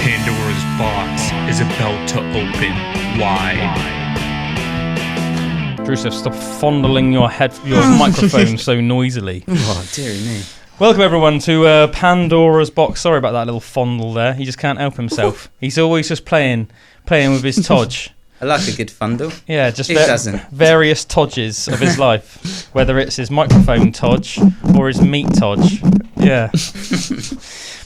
Pandora's box is about to open wide. Drewster, stop fondling your microphone so noisily. Oh, dear me. Welcome everyone to Pandora's box. Sorry about that little fondle there. He just can't help himself. He's always just playing with his todge. I like a good fundle. Yeah, just doesn't? Various todges of his life, whether it's his microphone todge or his meat todge. Yeah.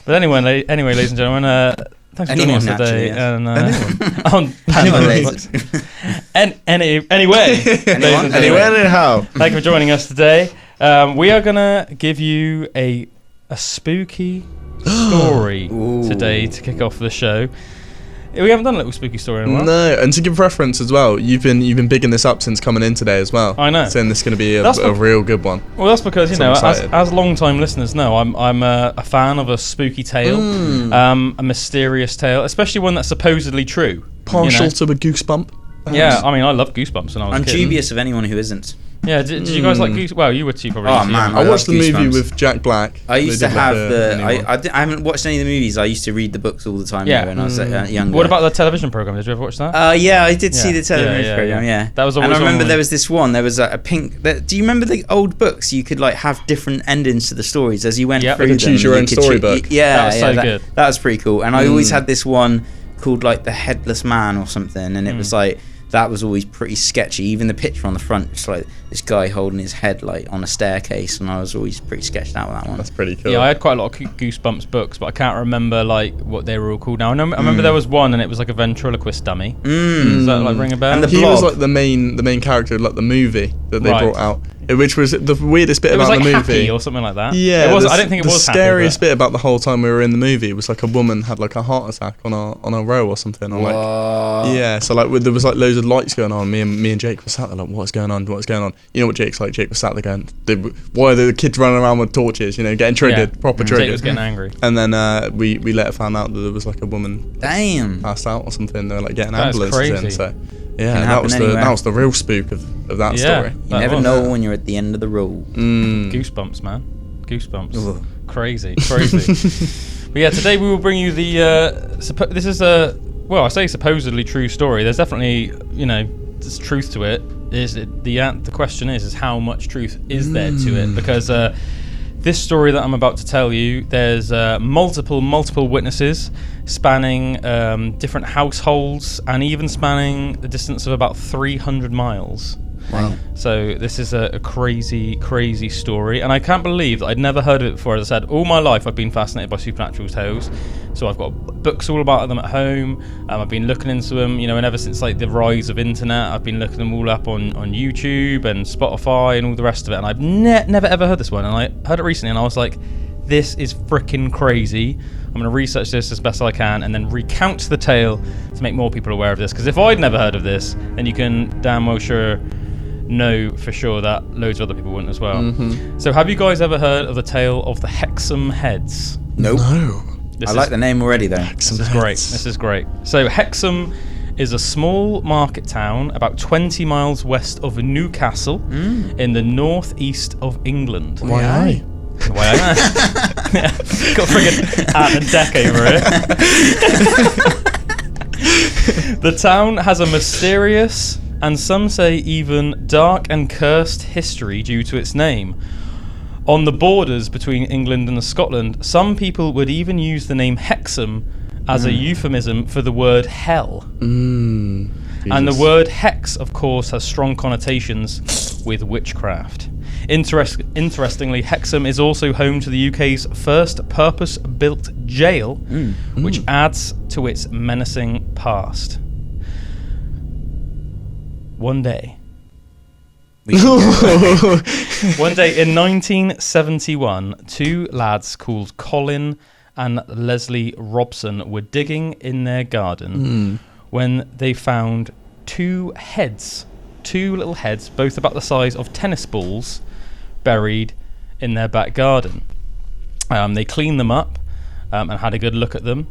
But anyway, ladies and gentlemen, thanks for joining us today. Yeah. And on Pandora's box. Anyway, anyhow. Thank you for joining us today. We are gonna give you a spooky story today to kick off the show. We haven't done a little spooky story in a while. No, and to give reference as well, you've been bigging this up since coming in today as well. I know. Saying this is going to be a real good one. Well, that's because, as long-time listeners know, I'm a fan of a spooky tale, a mysterious tale, especially one that's supposedly true. Partial to a goosebump. Yeah, I mean, I love Goosebumps when I was a kid. I'm dubious of anyone who isn't. Yeah, did you guys like Goosebumps? Well, you were too probably. Oh man, I watched the movie with Jack Black. I used to have I haven't watched any of the movies. I used to read the books all the time when I was younger. What about the television program? Did you ever watch that? Yeah, I did see the television program. Yeah, that was always. And I remember there was this one. There was a pink. Do you remember the old books? You could like have different endings to the stories as you went through them. You could choose your own storybook. Yeah, that was so good. That was pretty cool. And I always had this one called like The Headless Man or something, and it was like. That was always pretty sketchy. Even the picture on the front, it's like this guy holding his head like on a staircase, and I was always pretty sketched out with that one. That's pretty cool. Yeah, I had quite a lot of Goosebumps books, but I can't remember like what they were all called now. I remember there was one, and it was like a ventriloquist dummy. Does that like ring a bell? And he was like the main character of like the movie that they brought out, which was the weirdest bit about the movie. It was like Happy or something like that. Yeah, I don't think it was happy. The scariest bit about the whole time we were in the movie was like a woman had like a heart attack on a row or something. Or so like there was like loads of lights going on. Me and Jake were sat there like, what's going on? You know what Jake's like? Jake was sat there going, why are the kids running around with torches? Getting triggered, proper triggered. Jake was getting angry. And then we later found out that there was like a woman passed out or something. They were like getting ambulances in. So yeah, that was the real spook of that story. You never know when you're at the end of the road. Goosebumps, man. Goosebumps. Ugh. Crazy. But yeah, today we will bring you the. This is I say supposedly true story. There's definitely there's truth to it. The question is how much truth is there to it? Because this story that I'm about to tell you, there's multiple witnesses spanning different households and even spanning the distance of about 300 miles. Wow. So this is a crazy story, and I can't believe that I'd never heard of it before. As I said, all my life I've been fascinated by supernatural tales, so I've got books all about them at home. I've been looking into them, and ever since like the rise of internet, I've been looking them all up on YouTube and Spotify and all the rest of it, and I've never ever heard this one, and I heard it recently, and I was like, this is freaking crazy. I'm going to research this as best I can and then recount the tale to make more people aware of this, because if I'd never heard of this, then you can damn well know for sure that loads of other people wouldn't as well. So have you guys ever heard of the tale of the Hexham Heads? Nope. No. I like the name already though. Hexham This is great. So Hexham is a small market town about 20 miles west of Newcastle in the northeast of England. Why? Got friggin' Ant and Deck over it. The town has a mysterious and some say even dark and cursed history due to its name. On the borders between England and Scotland, some people would even use the name Hexham as a euphemism for the word hell. And the word hex, of course, has strong connotations with witchcraft. Interestingly, Hexham is also home to the UK's first purpose-built jail, which adds to its menacing past. One day in 1971, two lads called Colin and Leslie Robson were digging in their garden when they found two little heads, both about the size of tennis balls, buried in their back garden. They cleaned them up and had a good look at them.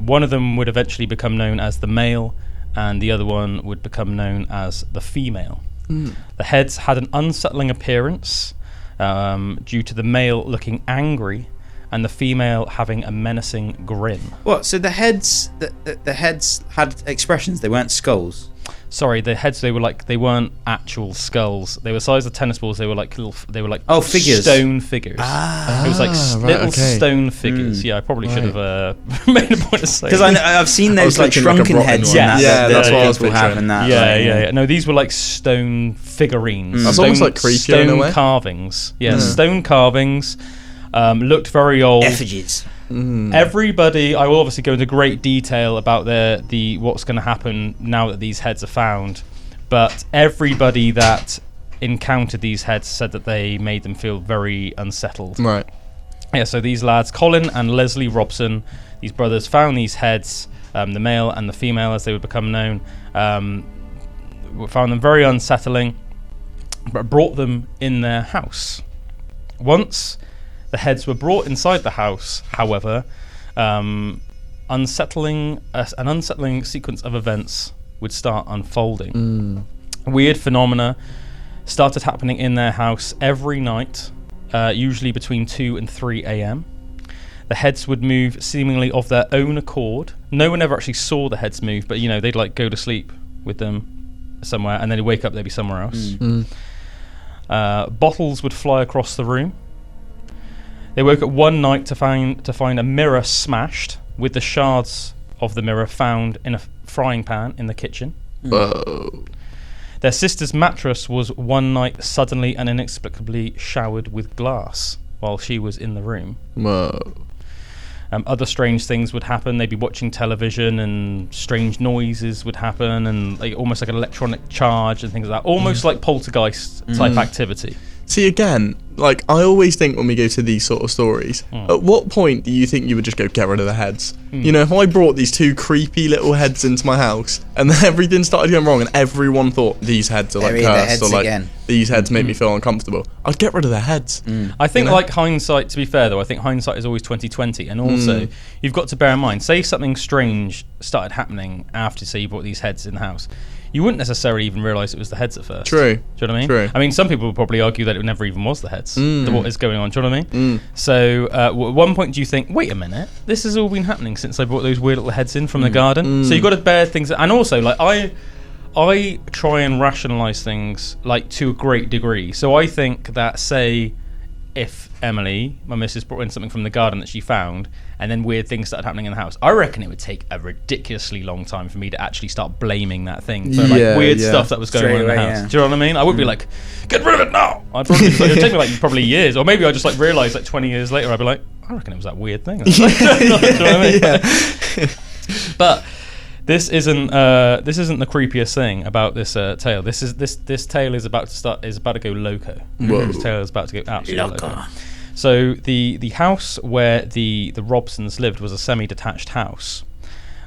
One of them would eventually become known as the male, and the other one would become known as the female. The heads had an unsettling appearance due to the male looking angry and the female having a menacing grin. What? So the heads, the heads had expressions. They weren't skulls. Sorry, the heads, they weren't actual skulls. They were the size of tennis balls. They were like figures. Stone figures. It was like little stone figures. Yeah, I probably should have made a point of saying. Because I've seen those like shrunken heads. That's what I was having that. Yeah. No, these were like stone figurines. That's almost like creepy in a way. Stone carvings. Yeah, stone carvings. Looked very old. Effigies. Everybody, I will obviously go into great detail about the what's going to happen now that these heads are found, but everybody that encountered these heads said that they made them feel very unsettled. Right. Yeah, so these lads, Colin and Leslie Robson, these brothers, found these heads, the male and the female as they would become known, found them very unsettling, but brought them in their house. Once the heads were brought inside the house, however, an unsettling sequence of events would start unfolding. Weird phenomena started happening in their house every night, usually between 2 and 3 a.m. The heads would move seemingly of their own accord. No one ever actually saw the heads move, but they'd like go to sleep with them somewhere, and then they'd wake up, they'd be somewhere else. Bottles would fly across the room. They woke up one night to find a mirror smashed, with the shards of the mirror found in a frying pan in the kitchen. Whoa. Their sister's mattress was one night suddenly and inexplicably showered with glass while she was in the room. Whoa. Other strange things would happen. They'd be watching television and strange noises would happen, and almost like an electronic charge and things like that. Almost like poltergeist type activity. See, again, like, I always think when we go to these sort of stories, at what point do you think you would just go, get rid of the heads? If I brought these two creepy little heads into my house, and then everything started going wrong, and everyone thought, these heads are like cursed, or like, these heads make me feel uncomfortable, I'd get rid of their heads. I think, like, hindsight, to be fair, though, I think hindsight is always 20/20, and also, you've got to bear in mind, say something strange started happening after, say, you brought these heads in the house. You wouldn't necessarily even realise it was the heads at first. True. Do you know what I mean? True. I mean, some people would probably argue that it never even was the heads. What is going on? Do you know what I mean? So, at one point, do you think, wait a minute, this has all been happening since I brought those weird little heads in from the garden? So you've got to bear things... And also, like, I try and rationalise things, like, to a great degree. So I think that, say, if Emily, my missus, brought in something from the garden that she found, and then weird things started happening in the house, I reckon it would take a ridiculously long time for me to actually start blaming that thing for weird stuff that was going on in the house. Do you know what I mean? I would be like, get rid of it now. I'd probably it would take me like probably years, or maybe I just like realise like 20 years later I'd be like, I reckon it was that weird thing. Do you know what I mean? But this isn't the creepiest thing about this tale. This tale is about to go loco. Whoa. This tale is about to go absolutely loco. So the house where the Robsons lived was a semi-detached house.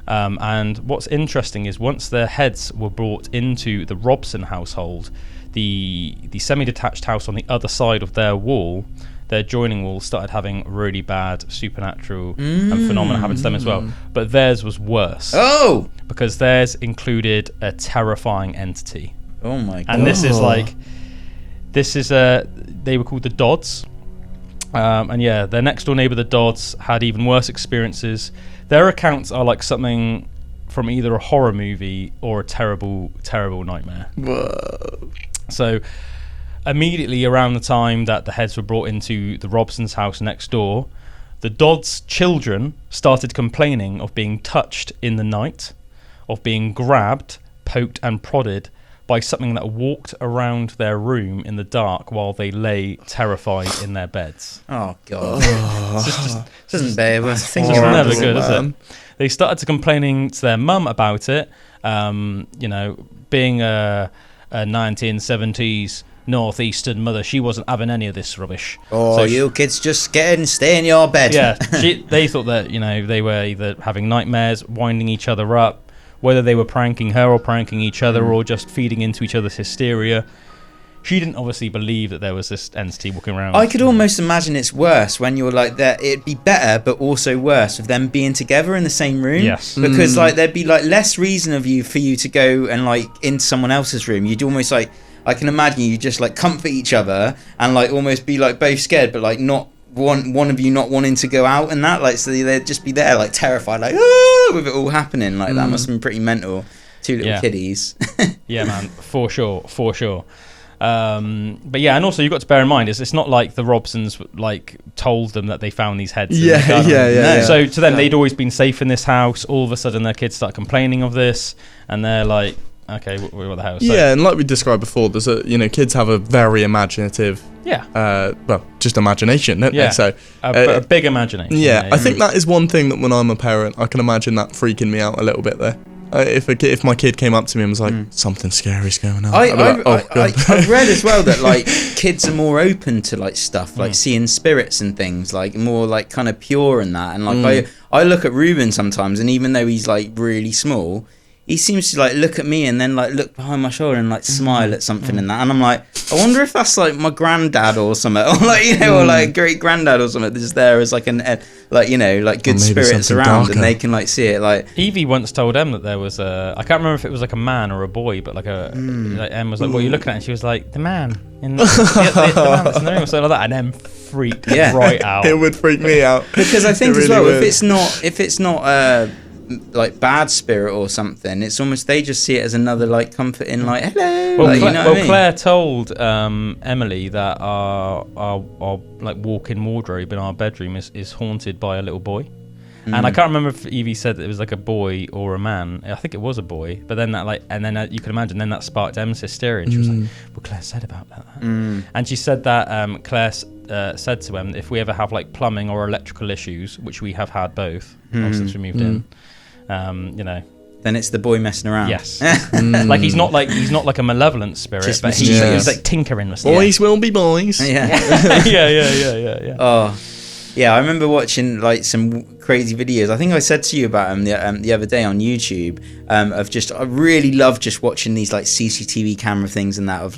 And what's interesting is once their heads were brought into the Robson household, the semi-detached house on the other side of their wall, their adjoining wall, started having really bad supernatural and phenomena happen to them as well. But theirs was worse. Oh! Because theirs included a terrifying entity. Oh my god. And they were called the Dodds. And yeah, their next door neighbour, the Dodds, had even worse experiences. Their accounts are like something from either a horror movie or a terrible, terrible nightmare. Whoa. So immediately around the time that the heads were brought into the Robsons' house next door, the Dodds' children started complaining of being touched in the night, of being grabbed, poked and prodded by something that walked around their room in the dark while they lay terrified in their beds. Oh god. This isn't bad. It's never good, is it? They started to complaining to their mum about it. Being a 1970s northeastern mother, she wasn't having any of this rubbish. So you kids just get in and stay in your bed. Yeah, they thought that they were either having nightmares, winding each other up, whether they were pranking her or pranking each other or just feeding into each other's hysteria. She didn't obviously believe that there was this entity walking around. I could almost imagine it's worse when you're like that. It'd be better, but also worse with them being together in the same room. Yes. Because like there'd be like less reason for you to go and like into someone else's room. You'd almost like, I can imagine you just like comfort each other and like almost be like both scared, but like not one of you not wanting to go out and that, like, so they'd just be there like terrified, like with it all happening, like that must have been pretty mental. Two little kiddies. Yeah, man, for sure. But yeah, and also you've got to bear in mind it's not like the Robsons like told them that they found these heads. Yeah. So to them, they'd always been safe in this house. All of a sudden, their kids start complaining of this, and they're like, "Okay, we're at the house." Yeah, and like we described before, there's kids have a very imaginative. Yeah. Just imagination, don't they? So a big imagination. Yeah, I think that is one thing that when I'm a parent, I can imagine that freaking me out a little bit there. If my kid came up to me and was like, something scary's going on, I've read as well that like kids are more open to like stuff like seeing spirits and things, like more like kind of pure and that. And like I look at Ruben sometimes, and even though he's like really small, he seems to like look at me and then like look behind my shoulder and like smile at something and that. And I'm like, I wonder if that's like my granddad or something, or like or like great granddad or something that's there as like like good spirits around darker. And they can like see it. Like Evie once told Em that there was I can't remember if it was like a man or a boy, but like like Em was like, what are you looking at? And she was like, the man in the man that's in the room or something like that. And Em freaked right out. It would freak me out because I think really as well would. if it's not like bad spirit or something, it's almost they just see it as another like comforting, like hello. Well, Claire told Emily that our like walk-in wardrobe in our bedroom is haunted by a little boy. And I can't remember if Evie said that it was like a boy or a man. I think it was a boy, but then that like, and then you can imagine then that sparked Em's hysteria, and she was like, well, Claire said about that. And she said that Claire said to Em, if we ever have like plumbing or electrical issues, which we have had both since we moved in, then it's the boy messing around. Yes. Like he's not like a malevolent spirit, but he's like tinkering with stuff. Boys will be boys. Yeah. Oh, yeah. I remember watching like some crazy videos. I think I said to you about them the other day on YouTube. I really love just watching these like CCTV camera things and that of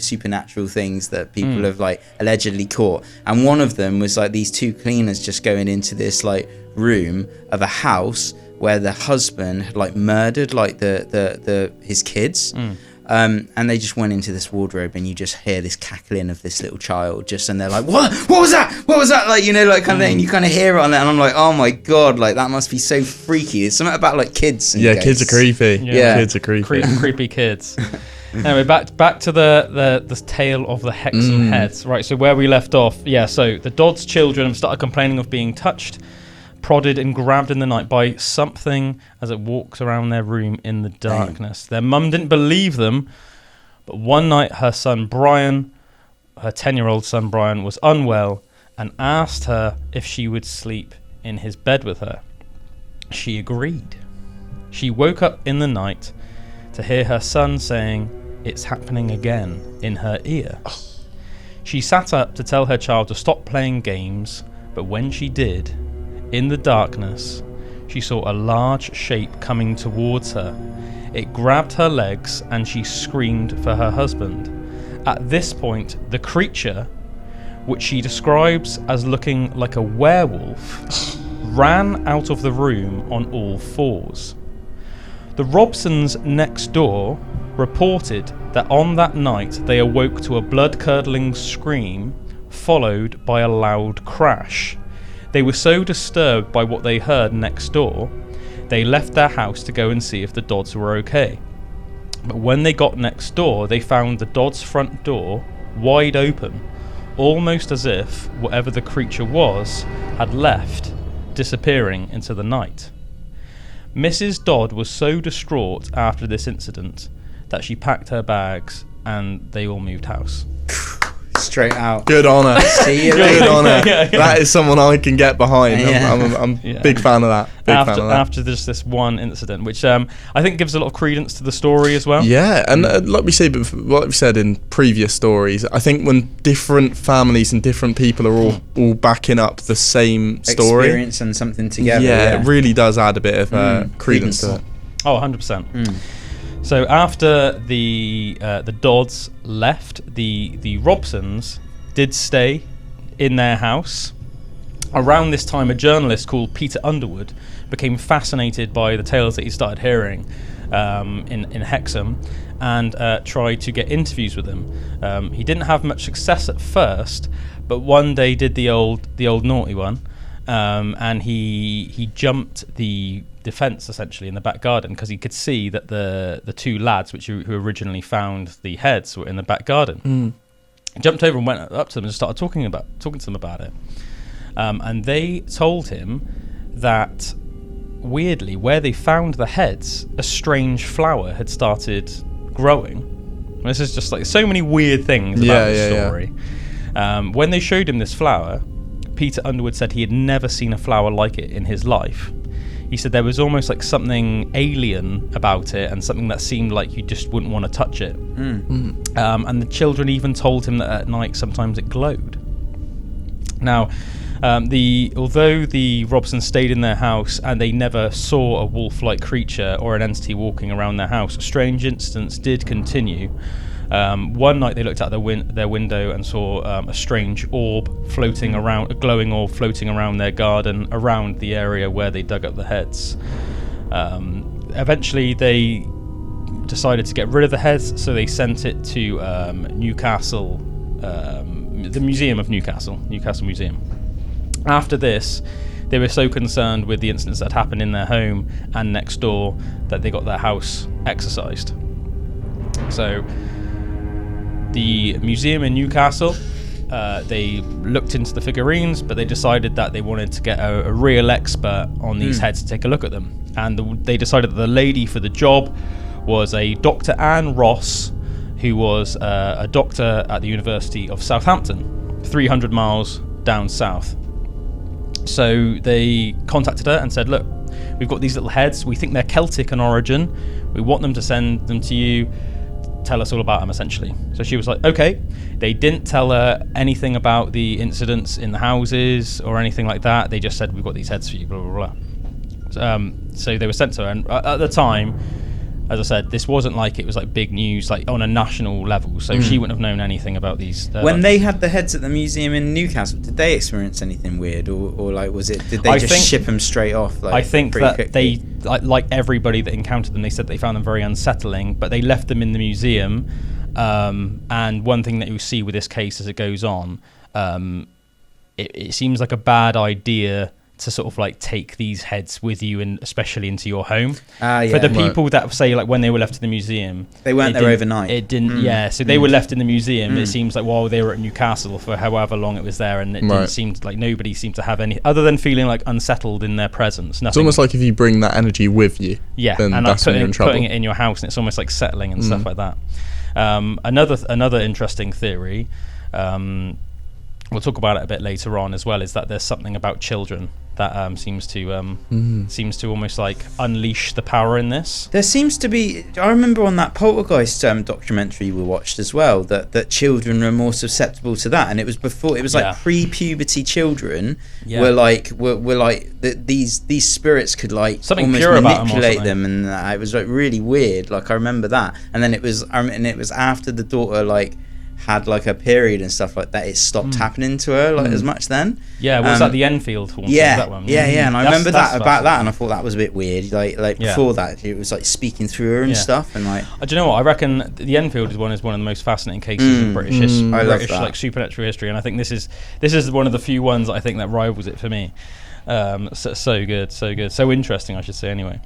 supernatural things that people have like allegedly caught. And one of them was like these two cleaners just going into this like room of a house where the husband had like murdered like his kids. And they just went into this wardrobe, and you just hear this cackling of this little child, and they're like, what was that, like, like kind of thing, and you kind of hear it on that, and I'm like, oh my god, like that must be so freaky. There's something about like kids and kids are creepy. Kids are creepy. Creepy kids. Anyway, back to the tale of the Hexham heads. Right, so where we left off, so the Dodds children have started complaining of being touched, prodded and grabbed in the night by something as it walks around their room in the darkness. Their mum didn't believe them, but one night her 10-year-old son Brian, was unwell and asked her if she would sleep in his bed with her. She agreed. She woke up in the night to hear her son saying, "It's happening again," in her ear. She sat up to tell her child to stop playing games, but when she did, in the darkness, she saw a large shape coming towards her. It grabbed her legs and she screamed for her husband. At this point, the creature, which she describes as looking like a werewolf, ran out of the room on all fours. The Robsons next door reported that on that night they awoke to a blood-curdling scream followed by a loud crash. They were so disturbed by what they heard next door, they left their house to go and see if the Dodds were okay. But when they got next door, they found the Dodds' front door wide open, almost as if whatever the creature was had left, disappearing into the night. Mrs. Dodd was so distraught after this incident that she packed her bags and they all moved house. Straight out. Good on her. See you Good later. on her. That is someone I can get behind. I'm a big fan of that. After this one incident, which I think gives a lot of credence to the story as well. Yeah, and like we said in previous stories, I think when different families and different people are all backing up the same story, experience and something together. It really does add a bit of credence to it. Oh, 100%. So after the Dodds left, the Robsons did stay in their house. Around this time, a journalist called Peter Underwood became fascinated by the tales that he started hearing, in Hexham and tried to get interviews with him. He didn't have much success at first, but one day did the old naughty one, and he jumped the fence essentially in the back garden because he could see that the two lads who originally found the heads were in the back garden. He jumped over and went up to them and started talking to them about it. And they told him that, weirdly, where they found the heads, a strange flower had started growing. This is just like so many weird things about the story. When they showed him this flower, Peter Underwood said he had never seen a flower like it in his life. He said there was almost like something alien about it and something that seemed like you just wouldn't want to touch it. And the children even told him that at night sometimes it glowed. Now, although the Robsons stayed in their house and they never saw a wolf-like creature or an entity walking around their house, strange incidents did continue. One night they looked out their window and saw a strange orb floating around, a glowing orb floating around their garden, around the area where they dug up the heads. Eventually they decided to get rid of the heads, so they sent it to Newcastle, the Museum of Newcastle Museum. After this, they were so concerned with the incidents that had happened in their home and next door that they got their house exorcised. So the museum in Newcastle, they looked into the figurines, but they decided that they wanted to get a real expert on these heads to take a look at them. And they decided that the lady for the job was a Dr. Anne Ross, who was a doctor at the University of Southampton, 300 miles down south. So they contacted her and said, look, we've got these little heads. We think they're Celtic in origin. We want them to send them to you. Tell us all about them, essentially. So she was like, okay. They didn't tell her anything about the incidents in the houses or anything like that. They just said, we've got these heads for you, blah, blah, blah. So they were sent to her. And at the time, as I said, this wasn't like it was like big news, like on a national level. So she wouldn't have known anything about these. When they had the heads at the museum in Newcastle, did they experience anything weird, or like was it? Did they just ship them straight off? Like, I think that quickly? they, like everybody that encountered them, they said they found them very unsettling. But they left them in the museum. And one thing that you see with this case as it goes on, it seems like a bad idea to sort of like take these heads with you, and especially into your home. For the people that say like when they were left in the museum, they weren't there overnight. It didn't. So they were left in the museum. It seems like while they were at Newcastle for however long it was there, and it didn't seem like nobody seemed to have any other than feeling like unsettled in their presence. Nothing. It's almost like if you bring that energy with you, then and that's when you're in trouble. Putting it in your house, and it's almost like settling and stuff like that. Another interesting theory. We'll talk about it a bit later on as well, is that there's something about children that seems to almost like unleash the power in this. There seems to be, I remember on that Poltergeist documentary we watched as well, that children are more susceptible to that, and it was before, it was like pre-puberty children were like these spirits could like something almost pure manipulate them, and it was like really weird. Like I remember that, and then it was after the daughter like had like a period and stuff like that, it stopped happening to her like as much then. Was that the Enfield one? Yeah, that one? And I remember that about that, and I thought that was a bit weird. Like before that, it was like speaking through her and stuff, and like. Do you know what? I reckon the Enfield one is one of the most fascinating cases in British history, like supernatural history, and I think this is one of the few ones that I think that rivals it for me. So good, so interesting, I should say. Anyway,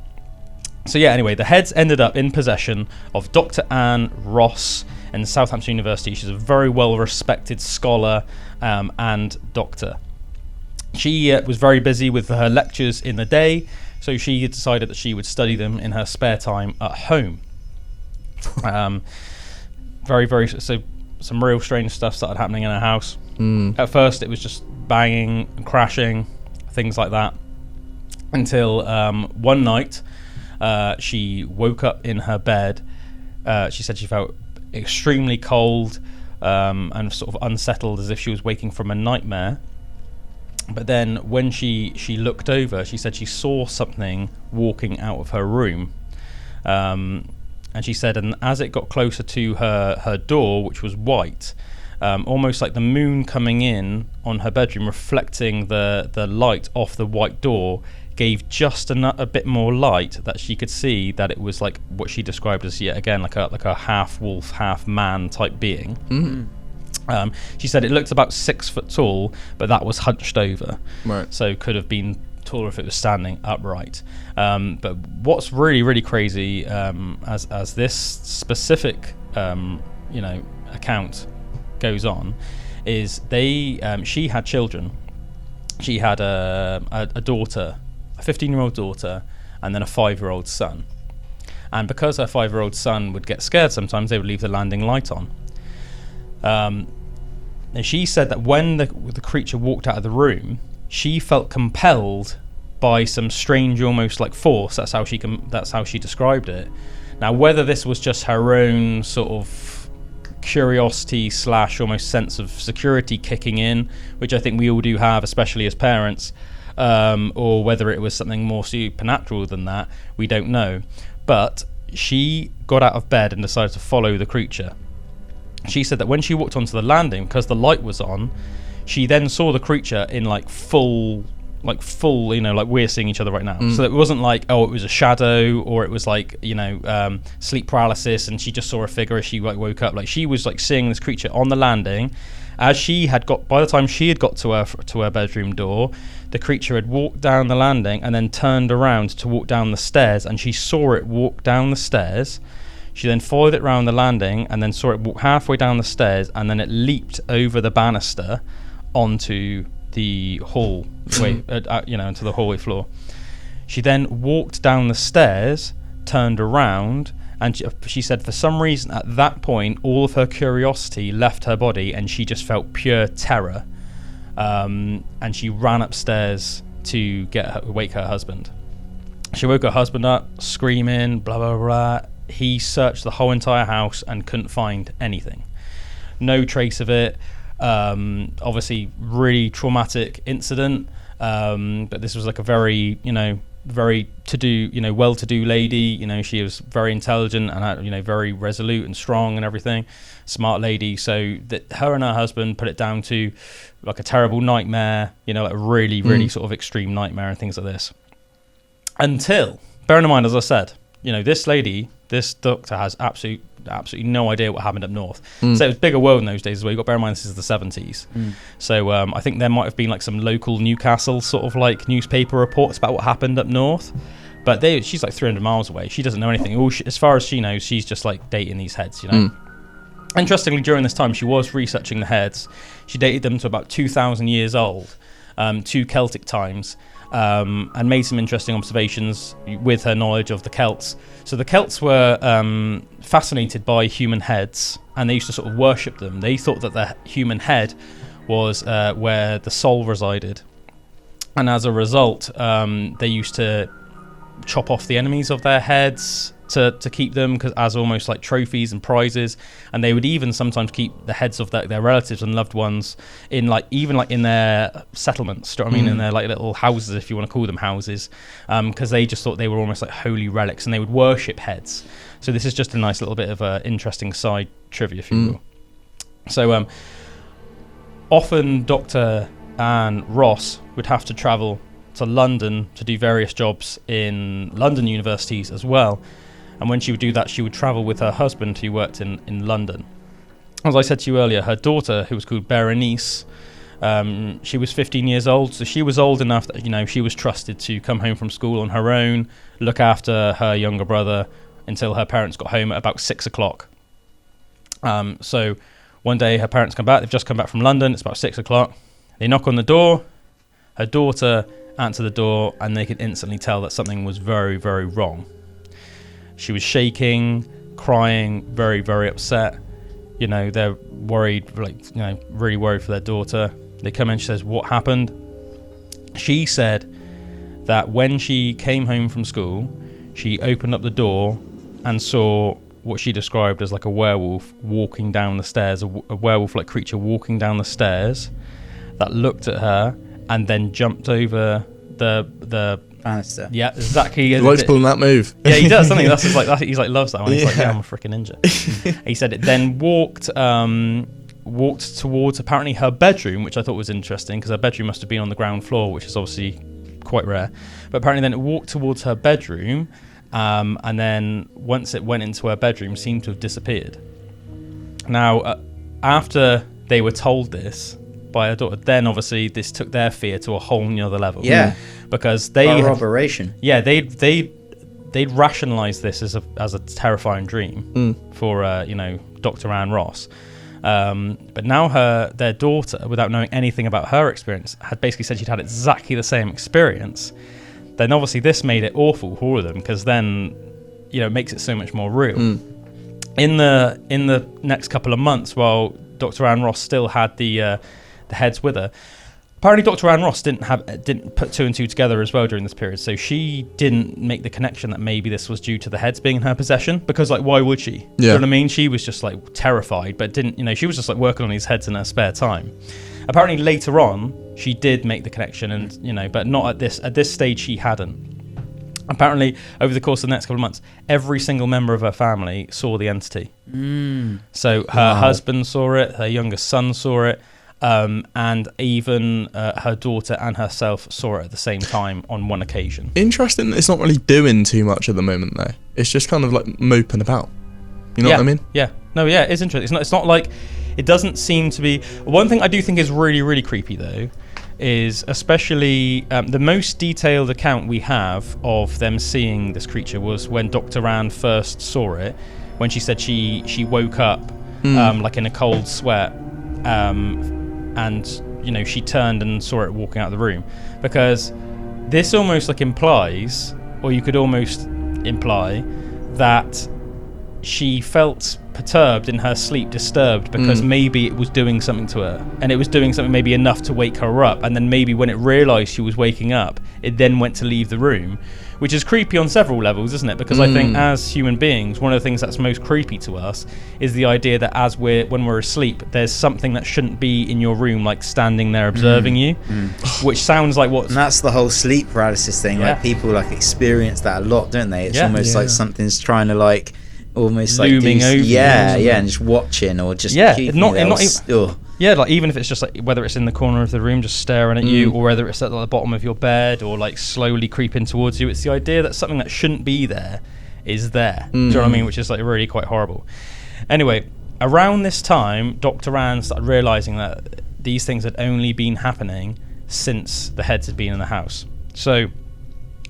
anyway, the heads ended up in possession of Dr. Anne Ross in Southampton University. She's a very well-respected scholar and doctor. She was very busy with her lectures in the day, so she decided that she would study them in her spare time at home. So some real strange stuff started happening in her house. At first, it was just banging and crashing, things like that, until one night she woke up in her bed. She said she felt extremely cold and sort of unsettled, as if she was waking from a nightmare. But then when she looked over, she said she saw something walking out of her room, and she said, and as it got closer to her door, which was white, almost like the moon coming in on her bedroom, reflecting the light off the white door, gave just a bit more light that she could see that it was like what she described as yet again like a half wolf, half man type being. She said it looked about 6 foot tall, but that was hunched over, Right. so could have been taller if it was standing upright. But what's really, really crazy, as this specific account goes on, is she had children. She had a daughter, a 15-year-old daughter, and then a 5-year-old son. And because her 5-year-old son would get scared sometimes, they would leave the landing light on. And she said that when the creature walked out of the room, she felt compelled by some strange, almost like force. That's how she described it. Now, whether this was just her own sort of curiosity / almost sense of security kicking in, which I think we all do have, especially as parents, or whether it was something more supernatural than that, we don't know. But she got out of bed and decided to follow the creature. She said that when she walked onto the landing, because the light was on, she then saw the creature in like full, like we're seeing each other right now. So it wasn't like, it was a shadow, or it was like, sleep paralysis, and she just saw a figure as she like woke up. Like, she was like seeing this creature on the landing. By the time she had got to her bedroom door, the creature had walked down the landing and then turned around to walk down the stairs, and she saw it walk down the stairs. She then followed it round the landing and then saw it walk halfway down the stairs, and then it leaped over the banister onto the hall, into the hallway floor. She then walked down the stairs, turned around, and she said for some reason at that point all of her curiosity left her body and she just felt pure terror, and she ran upstairs to wake her husband. She woke her husband up screaming, blah blah blah. He searched the whole entire house and couldn't find anything, no trace of it. Obviously really traumatic incident, but this was like a very well-to-do lady. She was very intelligent and very resolute and strong and everything, smart lady. So that her and her husband put it down to like a terrible nightmare, like a really really sort of extreme nightmare and things like this. Until, bearing in mind, as I said, this doctor has absolutely no idea what happened up north. So it was a bigger world in those days as well. You've got to bear in mind this is the 70s. So I think there might have been like some local Newcastle sort of like newspaper reports about what happened up north. But she's like 300 miles away. She doesn't know anything. As far as she knows, she's just like dating these heads, Interestingly, during this time, she was researching the heads. She dated them to about 2,000 years old, to Celtic times. And made some interesting observations with her knowledge of the Celts. So the Celts were fascinated by human heads, and they used to sort of worship them. They thought that the human head was where the soul resided, and as a result, they used to chop off the enemies of their heads to keep them as almost like trophies and prizes. And they would even sometimes keep the heads of their relatives and loved ones in in their settlements, do you know what I mean, in their like little houses, if you want to call them houses, because they just thought they were almost like holy relics, and they would worship heads. So this is just a nice little bit of interesting side trivia, if you will. So often Dr. Anne Ross would have to travel to London to do various jobs in London universities as well. And when she would do that, she would travel with her husband, who worked in London. As I said to you earlier, her daughter, who was called Berenice, she was 15 years old, so she was old enough that she was trusted to come home from school on her own, look after her younger brother until her parents got home at about 6 o'clock. So one day her parents come back. They've just come back from London. It's about 6 o'clock. They knock on the door. Her daughter answered the door, and they could instantly tell that something was very, very wrong. She was shaking, crying, very, very upset. They're worried, really worried for their daughter. They come in, she says, "What happened?" She said that when she came home from school, she opened up the door and saw what she described as like a werewolf walking down the stairs, a werewolf-like creature walking down the stairs that looked at her and then jumped over the banister. Yeah, exactly. He likes pulling that move. Yeah, he does. Something that's like that. He's like loves that one. He's like, yeah, I'm a freaking ninja. He said it then walked towards apparently her bedroom, which I thought was interesting because her bedroom must have been on the ground floor, which is obviously quite rare. But apparently then it walked towards her bedroom, and then once it went into her bedroom, seemed to have disappeared. Now, after they were told this by her daughter, then obviously this took their fear to a whole nother level. Yeah. Because they corroboration. Yeah, they'd rationalised this as a terrifying dream for Dr. Anne Ross. But now their daughter, without knowing anything about her experience, had basically said she'd had exactly the same experience. Then obviously this made it awful for all of them, because then it makes it so much more real. In the next couple of months, while Dr. Anne Ross still had the heads with her, apparently Dr. Anne Ross didn't put two and two together as well during this period, so she didn't make the connection that maybe this was due to the heads being in her possession, because why would she? Yeah. You know what I mean? She was just terrified, but didn't, she was just working on these heads in her spare time. Apparently later on she did make the connection, and but not at this stage she hadn't. Apparently over the course of the next couple of months, every single member of her family saw the entity. So her husband saw it, her youngest son saw it, and even her daughter and herself saw it at the same time on one occasion. Interesting that it's not really doing too much at the moment though. It's just kind of moping about. You know what I mean? Yeah. No, yeah, it's interesting. It's not like, it doesn't seem to be... One thing I do think is really, really creepy though, is especially the most detailed account we have of them seeing this creature was when Dr. Anne first saw it, when she said she woke up in a cold sweat, and she turned and saw it walking out of the room, because this almost implies, or you could almost imply, that she felt perturbed in her sleep, disturbed, because maybe it was doing something to her, and it was doing something maybe enough to wake her up, and then maybe when it realised she was waking up, it then went to leave the room, which is creepy on several levels, isn't it? Because I think as human beings, one of the things that's most creepy to us is the idea that when we're asleep, there's something that shouldn't be in your room, standing there observing you, which sounds like what... And that's the whole sleep paralysis thing. Yeah. People experience that a lot, don't they? It's almost like something's trying to almost looming over you. And just watching, or just even if it's just whether it's in the corner of the room just staring at you, or whether it's at the bottom of your bed, or slowly creeping towards you. It's the idea that something that shouldn't be there is there. Do you know what I mean? Which is really quite horrible. Anyway, around this time, Dr. Anne started realising that these things had only been happening since the heads had been in the house. So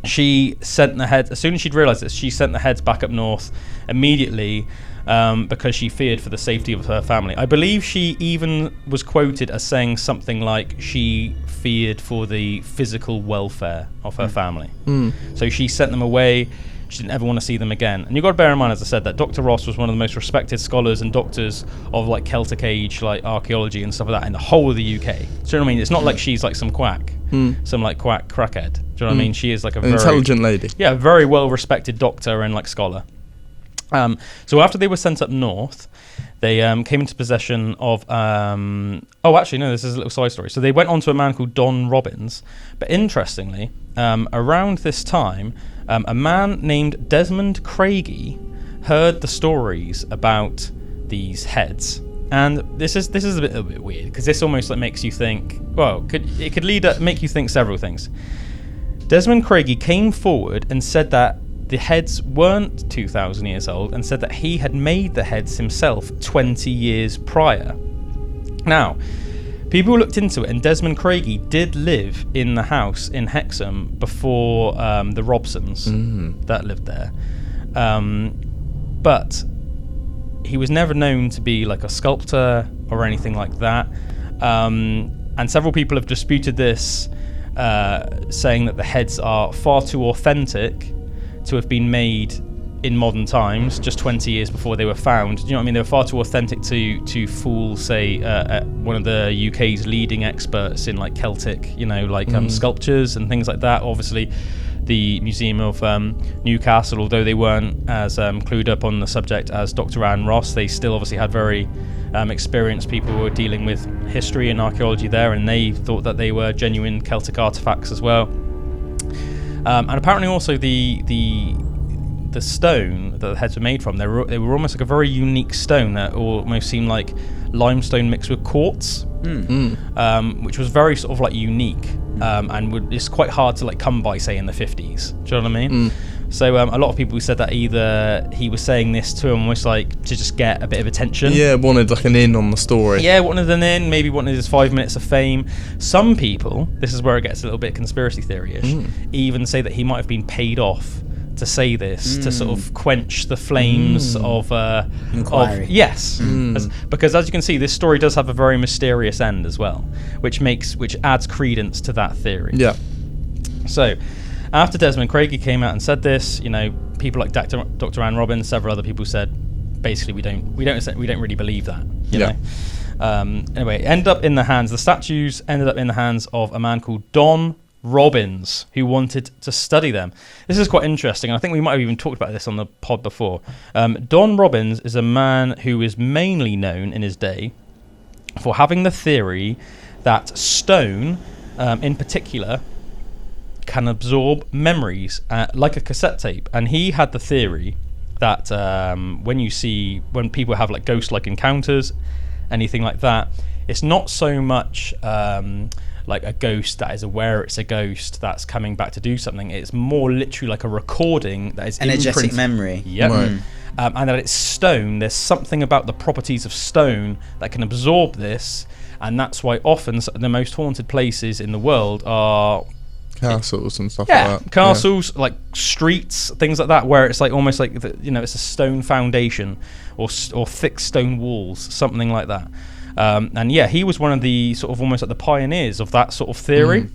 she sent the heads, as soon as she'd realised this, she sent the heads back up north immediately, because she feared for the safety of her family. I believe she even was quoted as saying something like she feared for the physical welfare of her family. So she sent them away. She didn't ever want to see them again. And you've got to bear in mind, as I said, that Dr. Ross was one of the most respected scholars and doctors of Celtic age, archaeology and stuff like that in the whole of the UK. Do you know what I mean? It's not like she's some quack, some quack crackhead. Do you know what I mean? She is a very intelligent lady. Yeah, very well respected doctor and scholar. So after they were sent up north, they came into possession of... this is a little side story. So they went on to a man called Don Robbins. But interestingly, around this time, a man named Desmond Craigie heard the stories about these heads. And this is a little bit weird, because this almost makes you think... Well, it could make you think several things. Desmond Craigie came forward and said that the heads weren't 2,000 years old, and said that he had made the heads himself 20 years prior. Now, people looked into it, and Desmond Craigie did live in the house in Hexham before the Robsons that lived there. But he was never known to be a sculptor or anything like that. And several people have disputed this, saying that the heads are far too authentic to have been made in modern times, just 20 years before they were found. Do you know what I mean? They were far too authentic to fool, say, one of the UK's leading experts in Celtic, sculptures and things like that. Obviously, the Museum of Newcastle, although they weren't as clued up on the subject as Dr. Anne Ross, they still obviously had very experienced people who were dealing with history and archaeology there, and they thought that they were genuine Celtic artifacts as well. And apparently also the stone that the heads were made from, they were almost a very unique stone that almost seemed like limestone mixed with quartz. which was very sort of like unique, and it's quite hard to like come by, say, in the 50s. Do you know what I mean? So a lot of people said that either he was saying this to almost like to just get a bit of attention. Yeah, wanted like an in on the story. Yeah, wanted an in, maybe wanted his 5 minutes of fame. Some people, this is where it gets a little bit conspiracy theory-ish, even say that he might have been paid off to say this to sort of quench the flames of inquiry. Yes, because as you can see, this story does have a very mysterious end as well, which adds credence to that theory. Yeah. So, after Desmond Craigie came out and said this, you know, people like Dr. Anne Robbins, several other people said, basically, we don't really believe that. You know. Anyway, the statues ended up in the hands of a man called Don Robbins, who wanted to study them. This is quite interesting, and I think we might have even talked about this on the pod before. Don Robbins is a man who is mainly known in his day for having the theory that stone, in particular, can absorb memories like a cassette tape. And he had the theory that when people have like ghost-like encounters, anything like that, it's not so much like a ghost that is aware it's a ghost that's coming back to do something. It's more literally like a recording that is energetic memory. Yep. Right. And that it's stone. There's something about the properties of stone that can absorb this, and that's why often the most haunted places in the world are castles and stuff like that. Castles, like streets, things like that, where it's like almost like it's a stone foundation or thick stone walls, something like that. And he was one of the sort of almost like the pioneers of that sort of theory.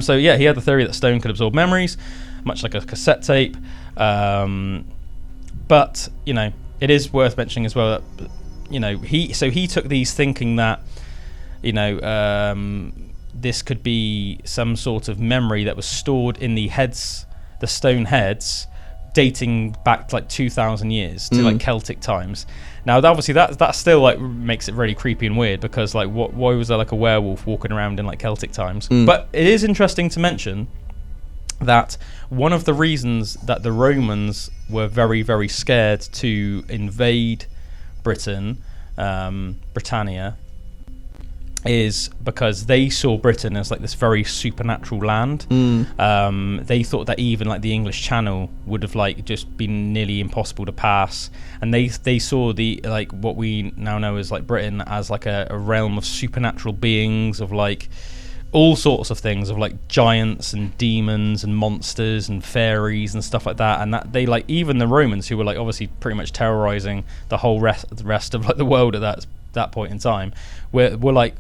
So he had the theory that stone could absorb memories, much like a cassette tape. But it is worth mentioning as well that he took these thinking that this could be some sort of memory that was stored in the stone heads, dating back to like 2,000 years to like Celtic times. Now, obviously, that still like makes it really creepy and weird, because like why was there like a werewolf walking around in like Celtic times? But it is interesting to mention that one of the reasons that the Romans were very, very scared to invade Britain, Britannia, is because they saw Britain as like this very supernatural land. They thought that even like the English Channel would have like just been nearly impossible to pass, and they saw the like what we now know as like Britain as like a realm of supernatural beings, of like all sorts of things, of like giants and demons and monsters and fairies and stuff like that. And that they like, even the Romans, who were like obviously pretty much terrorizing the whole rest of like the world at that point in time, were like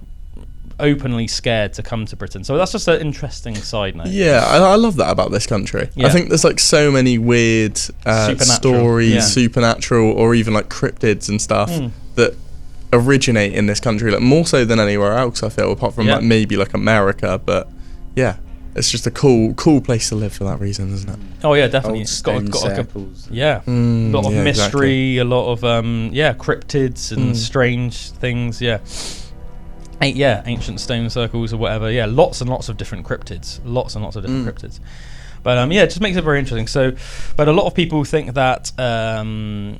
openly scared to come to Britain. So that's just an interesting side note. Yeah, I love that about this country. I think there's like so many weird stories, supernatural, or even like cryptids and stuff that originate in this country, like more so than anywhere else, I feel, apart from like maybe like America. But it's just a cool place to live for that reason, isn't it? Oh yeah, definitely. Old It's got circles. a lot of mystery, exactly. a lot of cryptids and strange things. Ancient stone circles or whatever. Lots and lots of different cryptids. But it just makes it very interesting. So, but a lot of people think that Don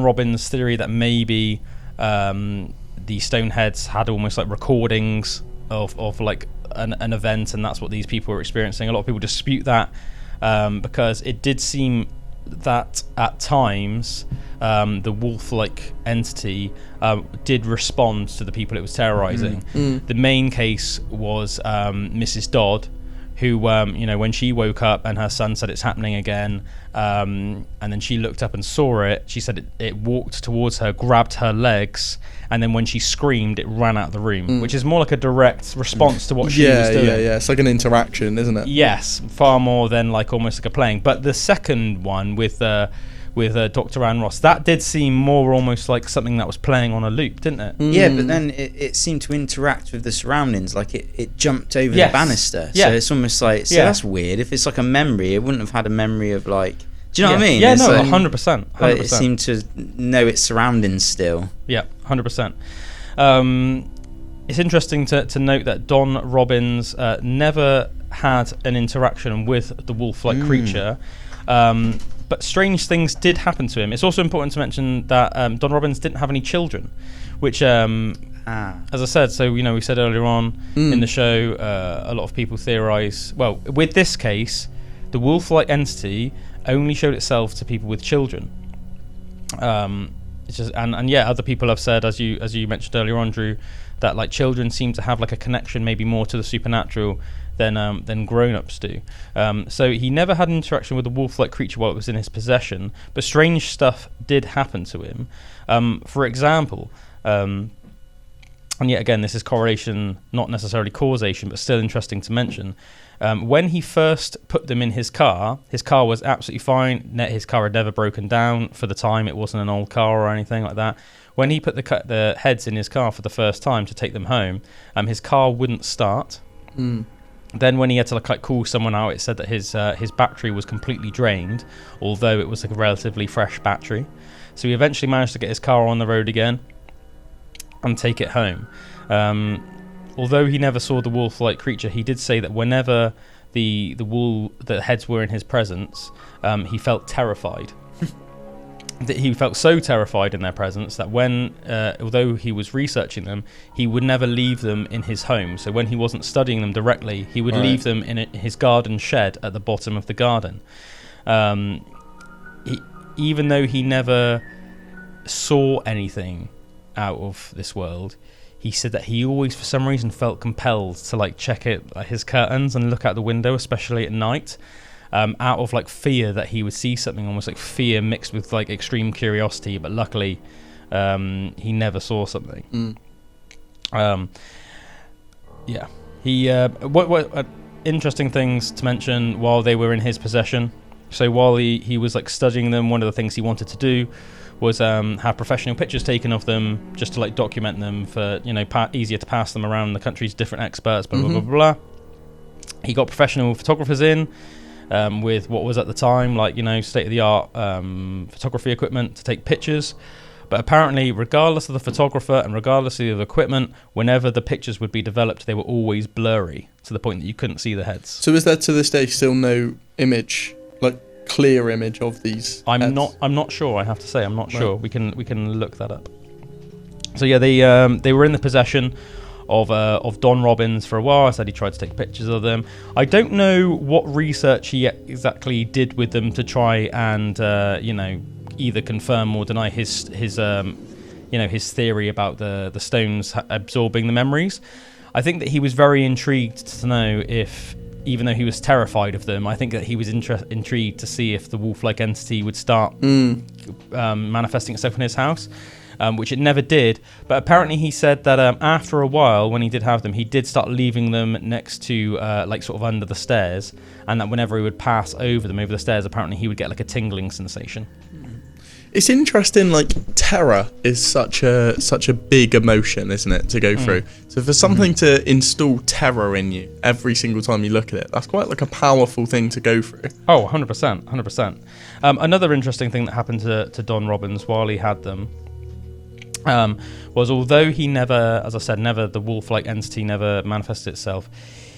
Robbins' theory that maybe the Stoneheads had almost like recordings of like an event, and that's what these people were experiencing. A lot of people dispute that because it did seem that at times the wolf-like entity did respond to the people it was terrorizing. The main case was Mrs. Dodd, who when she woke up and her son said it's happening again, and then she looked up and saw it, she said it walked towards her, grabbed her legs, and then when she screamed, it ran out the room, which is more like a direct response to what she was doing. It's like an interaction, isn't it? Yes, far more than like almost like a playing. But the second one with Dr. Ann Ross, that did seem more almost like something that was playing on a loop, didn't it? Yeah, but then it seemed to interact with the surroundings, like it jumped over the banister. So it's almost like, that's weird. If it's like a memory, it wouldn't have had a memory of like, do you know what I mean? Yeah, it's no, like, 100%. It seemed to know its surroundings still. Yeah, 100%. It's interesting to note that Don Robbins never had an interaction with the wolf-like creature, but strange things did happen to him. It's also important to mention that Don Robbins didn't have any children, which As I said, so we said earlier on in the show, a lot of people theorise. Well, with this case, the wolf-like entity only showed itself to people with children. It's just, and other people have said, as you mentioned earlier on, Drew, that like children seem to have like a connection maybe more to the supernatural than grown-ups do. So he never had an interaction with a wolf-like creature while it was in his possession, but strange stuff did happen to him. For example, and yet again, this is correlation, not necessarily causation, but still interesting to mention. When he first put them in his car was absolutely fine. His car had never broken down for the time. It wasn't an old car or anything like that. When he put the heads in his car for the first time to take them home, his car wouldn't start. Then when he had to like call someone out, it said that his battery was completely drained, although it was like a relatively fresh battery. So he eventually managed to get his car on the road again and take it home. Although he never saw the wolf-like creature, he did say that whenever the heads were in his presence, he felt terrified. That he felt so terrified in their presence that when, although he was researching them, he would never leave them in his home. So when he wasn't studying them directly, he would leave them in his garden shed at the bottom of the garden. Even though he never saw anything out of this world, he said that he always, for some reason, felt compelled to like check his curtains and look out the window, especially at night, out of like fear that he would see something, almost like fear mixed with like extreme curiosity. But luckily, he never saw something. What interesting things to mention while they were in his possession. So while he was like studying them, one of the things he wanted to do was have professional pictures taken of them, just to like document them for easier to pass them around the country's different experts. Blah blah blah blah. He got professional photographers in with what was at the time like state of the art photography equipment to take pictures. But apparently, regardless of the photographer and regardless of the equipment, whenever the pictures would be developed, they were always blurry to the point that you couldn't see the heads. So is there to this day still no image, like clear image of these heads? I'm not sure, I have to say. I'm not sure. We can look that up. So yeah, they were in the possession of Don Robbins for a while. I said he tried to take pictures of them. I don't know what research he exactly did with them to try and either confirm or deny his theory about the stones absorbing the memories. I think that he was very intrigued to know if, even though he was terrified of them, I think that he was intrigued to see if the wolf-like entity would start manifesting itself in his house, which it never did. But apparently he said that after a while, when he did have them, he did start leaving them next to, like sort of under the stairs, and that whenever he would pass over them, over the stairs, apparently he would get like a tingling sensation. It's interesting, like terror is such a big emotion, isn't it, to go through. So for something to install terror in you every single time you look at it, that's quite like a powerful thing to go through. Oh, 100%. Another interesting thing that happened to Don Robbins while he had them was, although he never, as I said, the wolf-like entity never manifested itself,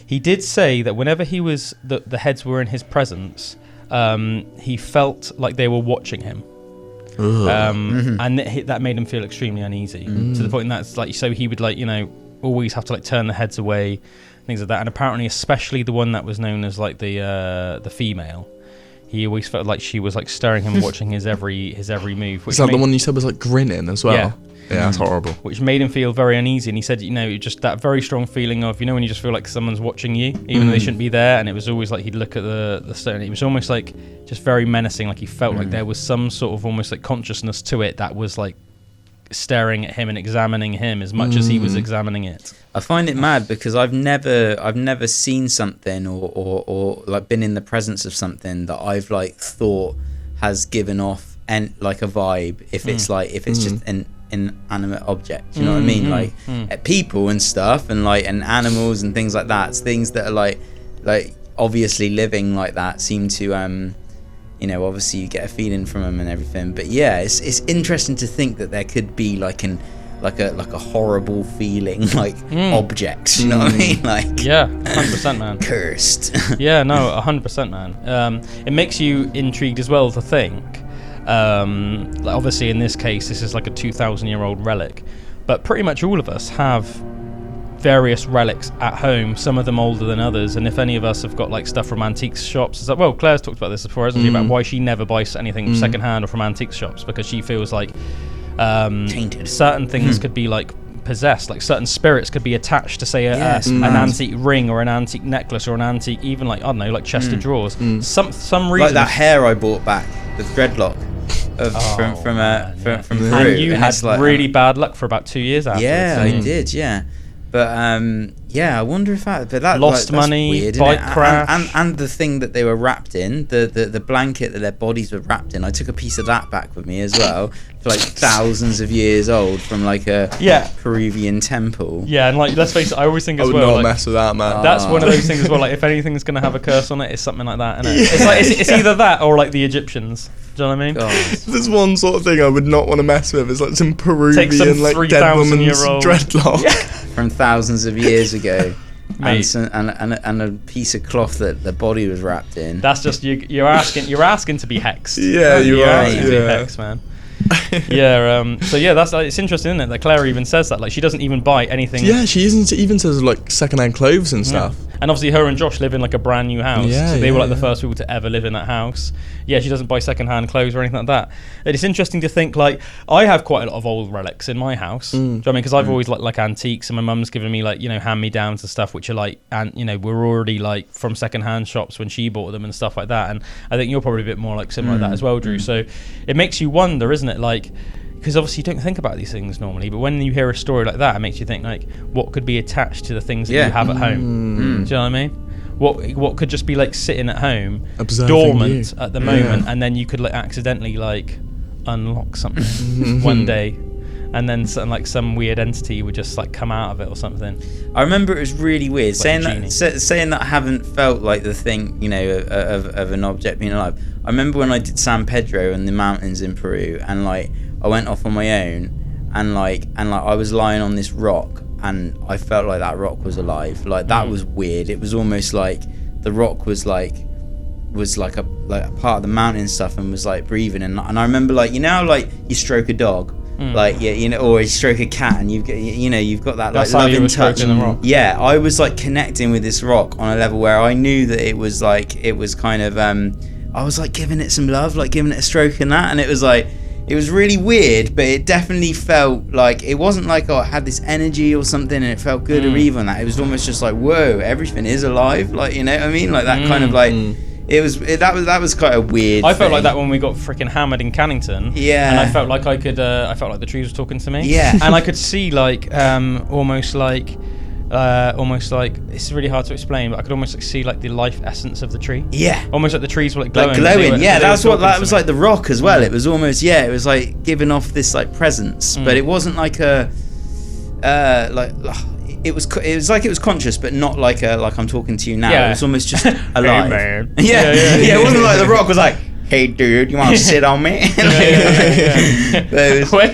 he did say that whenever the heads were in his presence, he felt like they were watching him. And that made him feel extremely uneasy to the point that's like, so he would always have to like turn the heads away, things like that. And apparently, especially the one that was known as like the female, he always felt like she was like staring him, watching his every move. Is that the one you said was like grinning as well? Yeah, that's horrible. Which made him feel very uneasy, and he said, just that very strong feeling of, when you just feel like someone's watching you, even though they shouldn't be there. And it was always like he'd look at the stone. It was almost like just very menacing. Like he felt like there was some sort of almost like consciousness to it that was like staring at him and examining him as much as he was examining it. I find it mad because I've never seen something or like been in the presence of something that I've like thought has given off like a vibe if it's just an inanimate object, you know what I mean? Like people and stuff and animals and things like that. It's things that are like obviously living like that seem to obviously you get a feeling from them and everything. But yeah, it's interesting to think that there could be like a horrible feeling objects, you know what I mean? Like 100%, man. Cursed. Yeah, no, 100%, man. It makes you intrigued as well to think. Obviously in this case this is like a 2,000-year-old relic, but pretty much all of us have various relics at home, some of them older than others. And if any of us have got like stuff from antiques shops, it's like, well, Claire's talked about this before, hasn't she, about why she never buys anything secondhand or from antiques shops, because she feels like tainted. Certain things could be like possessed, like certain spirits could be attached to say an antique ring or an antique necklace or an antique, even like, I don't know, like chest of drawers. Some reason, like that hair I bought back, the dreadlock from Peru. And you had like, really bad luck for about 2 years after. Yeah, I did. Yeah, but I wonder if that lost like, money, weird, bike crash, and the thing that they were wrapped in, the blanket that their bodies were wrapped in. I took a piece of that back with me as well, for like thousands of years old, from like a Peruvian temple. Yeah, and like, let's face it, I always think as I would well, not like, mess with that, man. That's one of those things as well. Like, if anything's gonna have a curse on it, it's something like that, isn't it? It's like it's either that or like the Egyptians. Do you know what I mean? There's one sort of thing I would not want to mess with. It's like some Peruvian, some like dead woman's 3,000-year-old dreadlock from thousands of years ago. Mate. And a piece of cloth that the body was wrapped in. That's just you're asking to be hexed. Yeah, you are. Asking to be hexed, man. So that's it's interesting, isn't it, that Claire even says that, like, she doesn't even buy anything. Yeah, she even says like secondhand clothes and stuff. And obviously her and Josh live in like a brand new house, Yeah, so they were like yeah. the first people to ever live in that house. Yeah, she doesn't buy secondhand clothes or anything like that. And it's interesting to think, like, I have quite a lot of old relics in my house. Do you know what I mean? Because I've always like antiques, and my mum's given me like, you know, hand-me-downs and stuff, which are like, and you know, we're already like from secondhand shops when she bought them and stuff like that. And I think you're probably a bit more like similar like that as well, Drew. So it makes you wonder, isn't it, like, because obviously you don't think about these things normally, but when you hear a story like that, it makes you think, like, what could be attached to the things that you have at home? Do you know what I mean? What could just be like sitting at home, Observing dormant you. at the moment, and then you could like accidentally like unlock something one day, and then some weird entity would just like come out of it or something. I remember it was really weird, Like saying that I haven't felt like the thing, you know, of an object being alive. I remember when I did San Pedro and the mountains in Peru, and like I went off on my own, and like I was lying on this rock, and I felt like that rock was alive. Like, that was weird. It was almost like the rock was like a part of the mountain stuff, and was like breathing. And I remember, like, you know, like you stroke a dog, like, yeah, you know, or you stroke a cat, and you've got that like loving touch. The rock. Yeah, I was like connecting with this rock on a level where I knew that it was kind of I was like giving it some love, like giving it a stroke and that, and it was like, it was really weird, but it definitely felt like, it wasn't like, oh, it had this energy or something and it felt good or even that. It was almost just like, whoa, everything is alive, like, you know what I mean, like that kind of like. That was quite a weird I felt thing. like that when we got freaking hammered in Cannington. Yeah. And I felt like I felt like the trees were talking to me. Yeah. And I could see like almost like it's really hard to explain, but I could almost like see like the life essence of the tree. Yeah. Almost like the trees were like glowing. Like glowing, yeah, that's what that was me. like the rock as well. It was almost, yeah, it was like giving off this like presence, but it wasn't like a it was like it was conscious, but not like I'm talking to you now. Yeah. It was almost just alive. Hey, man. Yeah. It wasn't like the rock was like, hey dude, you want to sit on me? But it was, Wait.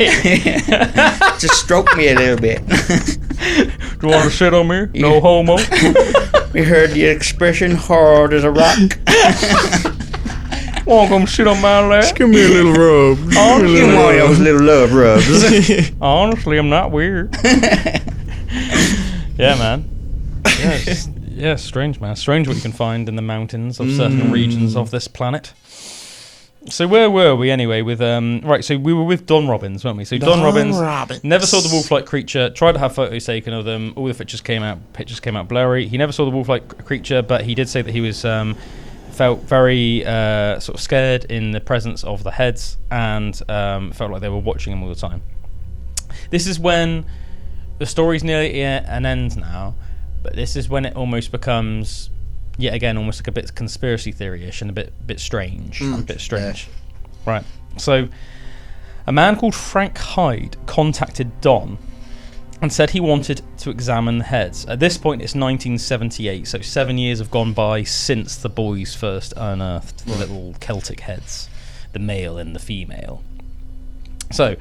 just stroke me a little bit. Do you want to sit on me? No homo. We heard the expression hard as a rock. Want to come sit on my lap? Give me a little rub. Give me one of those little love rubs. Honestly, I'm not weird. Yeah, man. Yeah, strange, man. Strange what you can find in the mountains of certain regions of this planet. So where were we anyway? With right, so we were with Don Robbins, weren't we? So Don Robbins never saw the wolf-like creature. Tried to have photos taken of them. All the pictures came out blurry. He never saw the wolf-like creature, but he did say that he was felt very sort of scared in the presence of the heads, and felt like they were watching him all the time. This is when the story's nearly at an end now, but this is when it almost becomes, yet again, almost like a bit conspiracy theory-ish and a bit strange. Right. So, a man called Frank Hyde contacted Don and said he wanted to examine the heads. At this point, it's 1978, so 7 years have gone by since the boys first unearthed the little Celtic heads, the male and the female. So,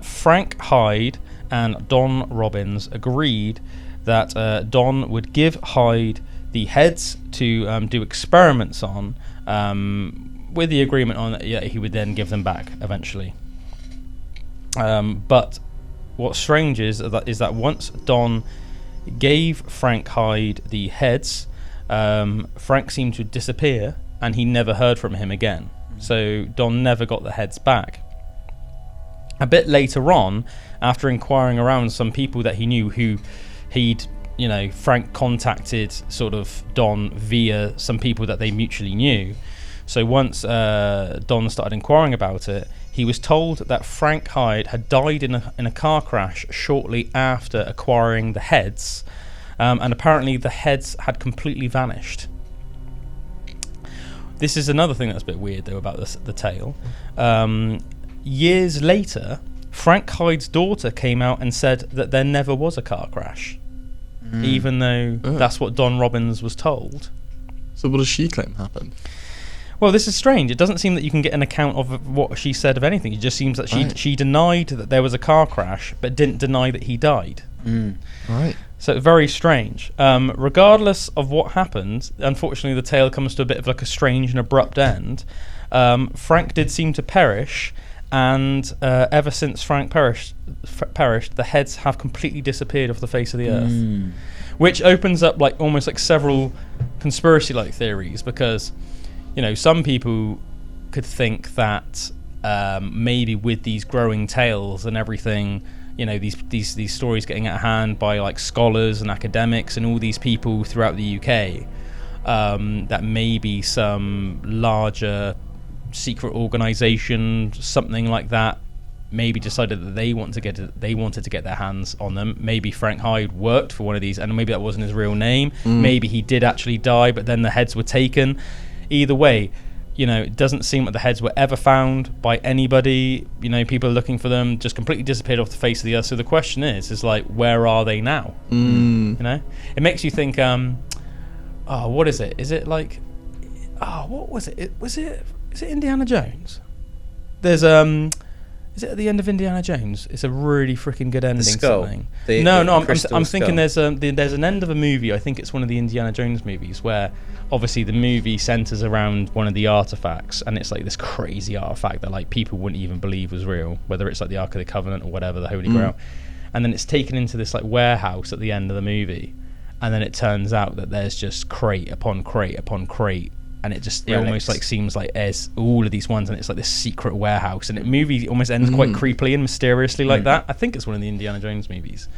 Frank Hyde and Don Robbins agreed that Don would give Hyde the heads to do experiments on, with the agreement on that he would then give them back eventually. But what's strange is that once Don gave Frank Hyde the heads, Frank seemed to disappear and he never heard from him again. So Don never got the heads back. A bit later on, after inquiring around some people that he knew who Frank contacted sort of Don via some people that they mutually knew. So once Don started inquiring about it, he was told that Frank Hyde had died in a car crash shortly after acquiring the heads, and apparently the heads had completely vanished. This is another thing that's a bit weird though about the tale. Years later, Frank Hyde's daughter came out and said that there never was a car crash, even though that's what Don Robbins was told. So what does she claim happened? Well, this is strange. It doesn't seem that you can get an account of what she said of anything. It just seems that she denied that there was a car crash, but didn't deny that he died. Right. So very strange. Regardless of what happened, unfortunately the tale comes to a bit of like a strange and abrupt end. Frank did seem to perish, and ever since Frank perished, the heads have completely disappeared off the face of the earth, which opens up like almost like several conspiracy-like theories, because some people could think that maybe with these growing tales and everything, these stories getting out of hand by like scholars and academics and all these people throughout the UK, that maybe some larger secret organization, something like that, maybe decided that they wanted to get their hands on them. Maybe Frank Hyde worked for one of these, and maybe that wasn't his real name. Maybe he did actually die, but then the heads were taken. Either way, it doesn't seem that the heads were ever found by anybody. People are looking for them, just completely disappeared off the face of the earth. So the question is like, where are they now? It makes you think, what is it? Is it like, what was it? Is it Indiana Jones? There's is it at the end of Indiana Jones? It's a really freaking good ending. The skull. Something. I'm thinking there's an end of a movie. I think it's one of the Indiana Jones movies where obviously the movie centers around one of the artifacts, and it's like this crazy artifact that like people wouldn't even believe was real, whether it's like the Ark of the Covenant or whatever, the Holy Grail. And then it's taken into this like warehouse at the end of the movie, and then it turns out that there's just crate upon crate upon crate. And it almost like seems like there's all of these ones, and it's like this secret warehouse, and the movie almost ends quite creepily and mysteriously like that. I think it's one of the Indiana Jones movies.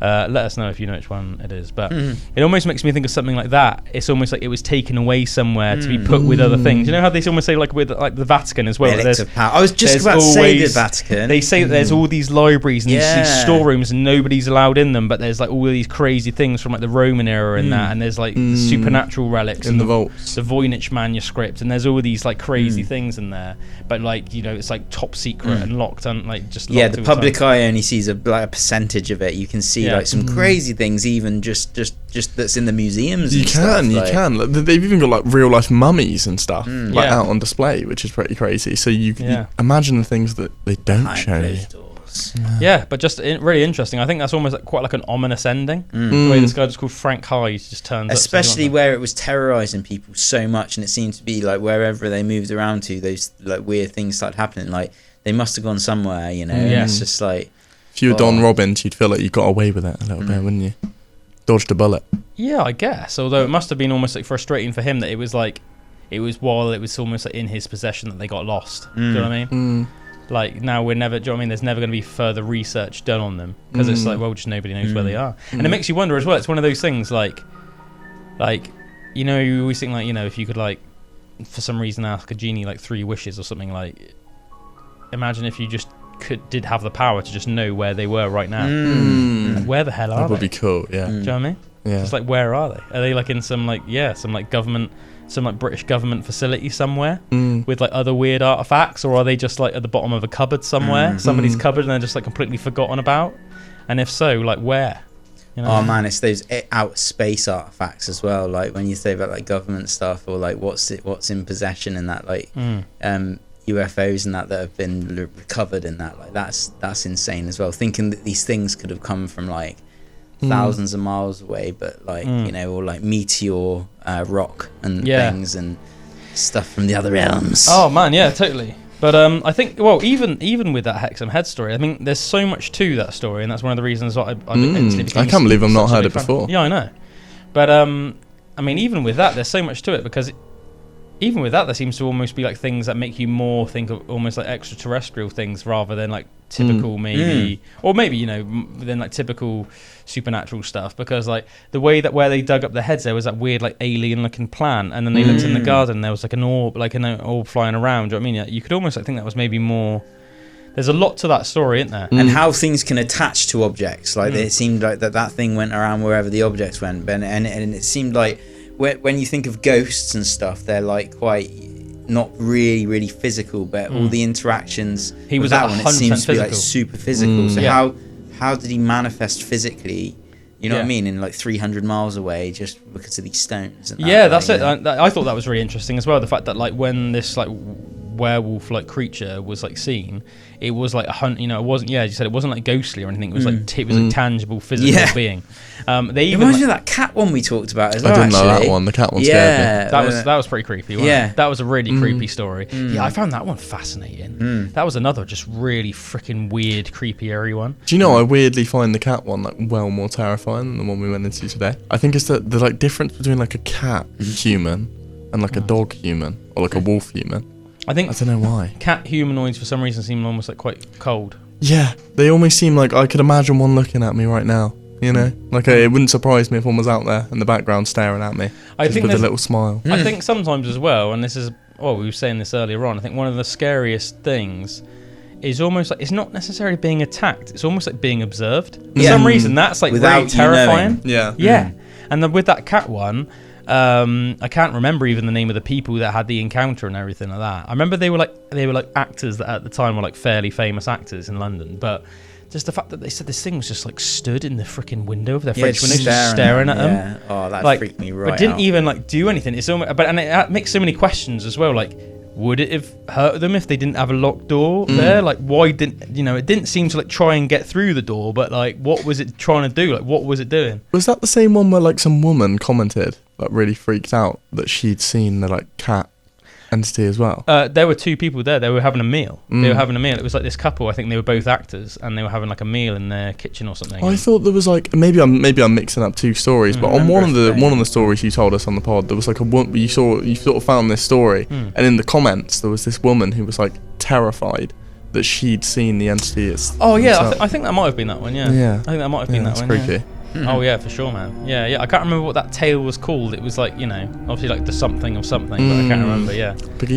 Let us know if you know which one it is, but it almost makes me think of something like that. It's almost like it was taken away somewhere to be put with other things. You know how they almost say like with like the Vatican as well. I was just about to say the Vatican. They say that there's all these libraries and these storerooms and nobody's allowed in them, but there's like all of these crazy things from like the Roman era and that, and there's like supernatural relics in the vaults, the Voynich manuscript, and there's all these like crazy things in there, but like it's like top secret and locked and like just locked. The public eye only sees a percentage of it. You can see like some crazy things, even just that's in the museums. You can. Like, they've even got like real life mummies and stuff out on display, which is pretty crazy. So you imagine the things that they don't show you. But just really interesting. I think that's almost like quite like an ominous ending. The way this guy just called Frank Hyde just turns up. Especially where it was terrorizing people so much, and it seemed to be like wherever they moved around to, those like weird things started happening. Like they must have gone somewhere, and it's just like. If you were Don Robbins, you'd feel like you got away with it a little bit, wouldn't you? Dodged a bullet. Yeah, I guess. Although it must have been almost like frustrating for him that it was while it was almost like in his possession that they got lost. Do you know what I mean? Like now we're never. Do you know what I mean? There's never going to be further research done on them because it's like, well, just nobody knows where they are, and it makes you wonder as well. It's one of those things like you always think like if you could like for some reason ask a genie like 3 wishes or something, like imagine if you just did have the power to just know where they were right now. Like, where the hell are they? That would be cool, yeah. Do you know what I mean? Yeah. Just like, where are they? Are they like in some government, some like British government facility somewhere with like other weird artifacts, or are they just like at the bottom of a cupboard somewhere, somebody's cupboard, and they're just like completely forgotten about? And if so, like where? Oh man, it's those out space artifacts as well. Like when you say about like government stuff or like what's in possession and that, like UFOs and that have been recovered in that, like that's insane as well. Thinking that these things could have come from like thousands of miles away, but like or like meteor rock and things and stuff from the other realms. Oh man, yeah, totally. But I think, well, even with that Hexham Head story, I mean, there's so much to that story, and that's one of the reasons I can't believe I've not heard it before. Yeah, I know. But I mean, even with that, there's so much to it, because even with that, there seems to almost be like things that make you more think of almost like extraterrestrial things rather than like typical or maybe than like typical supernatural stuff, because like the way that where they dug up the heads, there was that weird like alien looking plant, and then they looked in the garden, and there was like an orb flying around. Do you know what I mean? You could almost think that was maybe more. There's a lot to that story, isn't there? And how things can attach to objects. Like it seemed like that thing went around wherever the objects went, and it seemed like when you think of ghosts and stuff, they're like quite not really physical, but all the interactions. He was that one. It seems to be like physical. super physical. So how did he manifest physically? You know what I mean? In like 300 miles away, just because of these stones. And that's it. I thought that was really interesting as well. The fact that like when this like werewolf like creature was like seen, it was like a hunt. It wasn't. Yeah, you said it wasn't like ghostly or anything. It was like it was a tangible physical being. They even reminds me of that cat one we talked about as well. I didn't know that one. The cat one scared me. That was pretty creepy. Wasn't it? That was a really creepy story. Yeah, I found that one fascinating. That was another just really freaking weird, creepy, airy one. Do you know, I weirdly find the cat one like well more terrifying than the one we went into today. I think it's the like difference between like a cat human and like a dog human or like a wolf human. I don't know why. Cat humanoids for some reason seem almost like quite cold. Yeah, they almost seem like I could imagine one looking at me right now. Like it wouldn't surprise me if one was out there in the background staring at me. I think with a little smile. I think sometimes as well, and this is we were saying this earlier on. I think one of the scariest things is almost like it's not necessarily being attacked. It's almost like being observed. For some reason, that's like really terrifying. Yeah. And then with that cat one. I can't remember even the name of the people that had the encounter and everything like that. I remember they were like actors that at the time were like fairly famous actors in London, but just the fact that they said this thing was just like stood in the freaking window of their French window, just staring at them. Yeah. Oh, that freaked me right out. But didn't even like do anything. It's almost, and it makes so many questions as well. Like, would it have hurt them if they didn't have a locked door there? Like, why didn't it didn't seem to like try and get through the door, but like, what was it trying to do? Like, what was it doing? Was that the same one where like some woman commented, like really freaked out that she'd seen the like cat entity as well? There were two people there. They were having a meal. It was like this couple. I think they were both actors, and they were having like a meal in their kitchen or something. I thought there was like maybe I'm mixing up two stories, but on one of the stories you told us on the pod, there was like you sort of found this story, and in the comments there was this woman who was like terrified that she'd seen the entity. Oh yeah, I think that might have been that one. Yeah. I think that might have been that one. That's creepy. Oh yeah, for sure, man. Yeah. I can't remember what that tale was called. It was like, obviously like the something of something, but I can't remember. Yeah.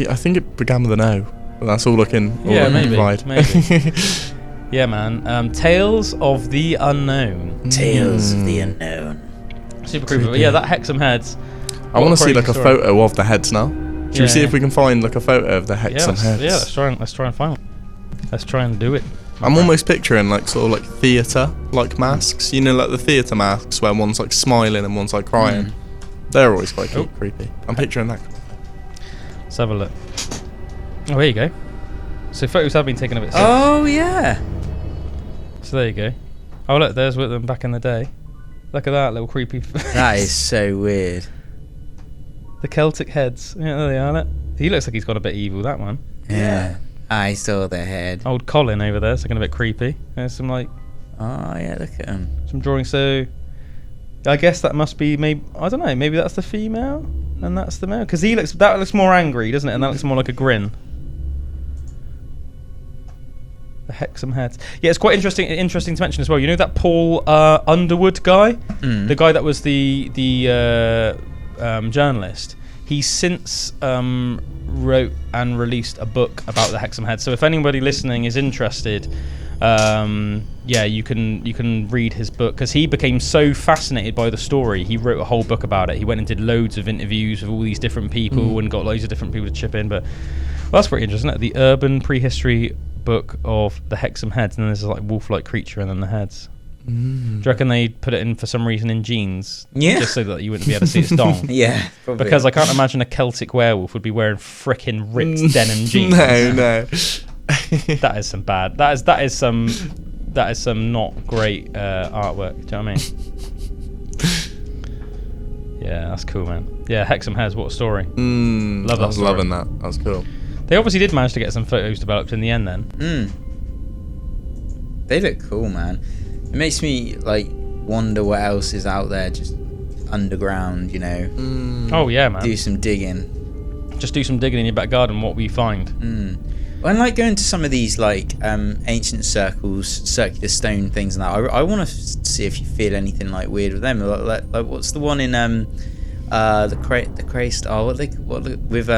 I think it began with an O, but that's all I can provide. Maybe. Yeah, man. Tales of the Unknown. Tales of the Unknown. Super creepy. But yeah, that Hexham heads. I want to see like a photo of the heads now. Should we see if we can find like a photo of the Hexham heads? Yeah, let's try and find one. Let's try and do it. I'm almost picturing like sort of like theatre like masks, like the theatre masks where one's like smiling and one's like crying. They're always quite creepy. I'm picturing that. Let's have a look. Oh, here you go. So photos have been taken of it. Oh yeah. So there you go. Oh look, there's with them back in the day. Look at that little creepy. That is so weird. The Celtic heads. Yeah, there they are. Look. He looks like he's got a bit evil. That one. Yeah. I saw the head. Old Colin over there, looking a bit creepy. There's some like. Oh yeah, look at him. Some drawings. So, I guess that must be maybe. I don't know. Maybe that's the female, and that's the male. Because that looks more angry, doesn't it? And that looks more like a grin. The Hexham heads. Yeah, it's quite interesting to mention as well. You know that Paul Underwood guy, the guy that was the journalist. He's since wrote and released a book about the Hexham heads. So if anybody listening is interested, you can read his book, because he became so fascinated by the story. He wrote a whole book about it. He went and did loads of interviews with all these different people and got loads of different people to chip in. But that's pretty interesting, isn't it? The Urban Prehistory Book of the Hexham heads, and then there's this like wolf-like creature and then the heads. Do you reckon they put it in for some reason in jeans? Yeah. Just so that you wouldn't be able to see its dong? Yeah, probably. Because I can't imagine a Celtic werewolf would be wearing frickin' ripped denim jeans. No. That is some bad. That is some not great artwork. Do you know what I mean? Yeah, that's cool, man. Yeah, Hexham heads. What a story. Love that story. Loving that. That was cool. They obviously did manage to get some photos developed in the end then. They look cool, man. It makes me like wonder what else is out there just underground, you know. Oh yeah, man. Do some digging. Just do some digging in your back garden, what we find. Well, and like going to some of these like ancient circles, circular stone things and that, I want to see if you feel anything like weird with them. Like what's the one in the Christ? Oh, with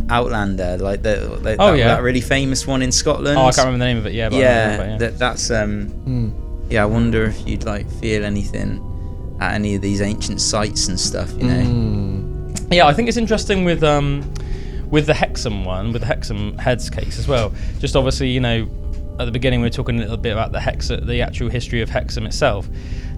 Outlander, like that really famous one in Scotland. Oh, I can't remember the name of it. Yeah, but that's yeah. I wonder if you'd like feel anything at any of these ancient sites and stuff, you know. Yeah, I think it's interesting with the Hexham one, with the Hexham Heads case as well. Just obviously, you know, at the beginning we were talking a little bit about the actual history of Hexham itself.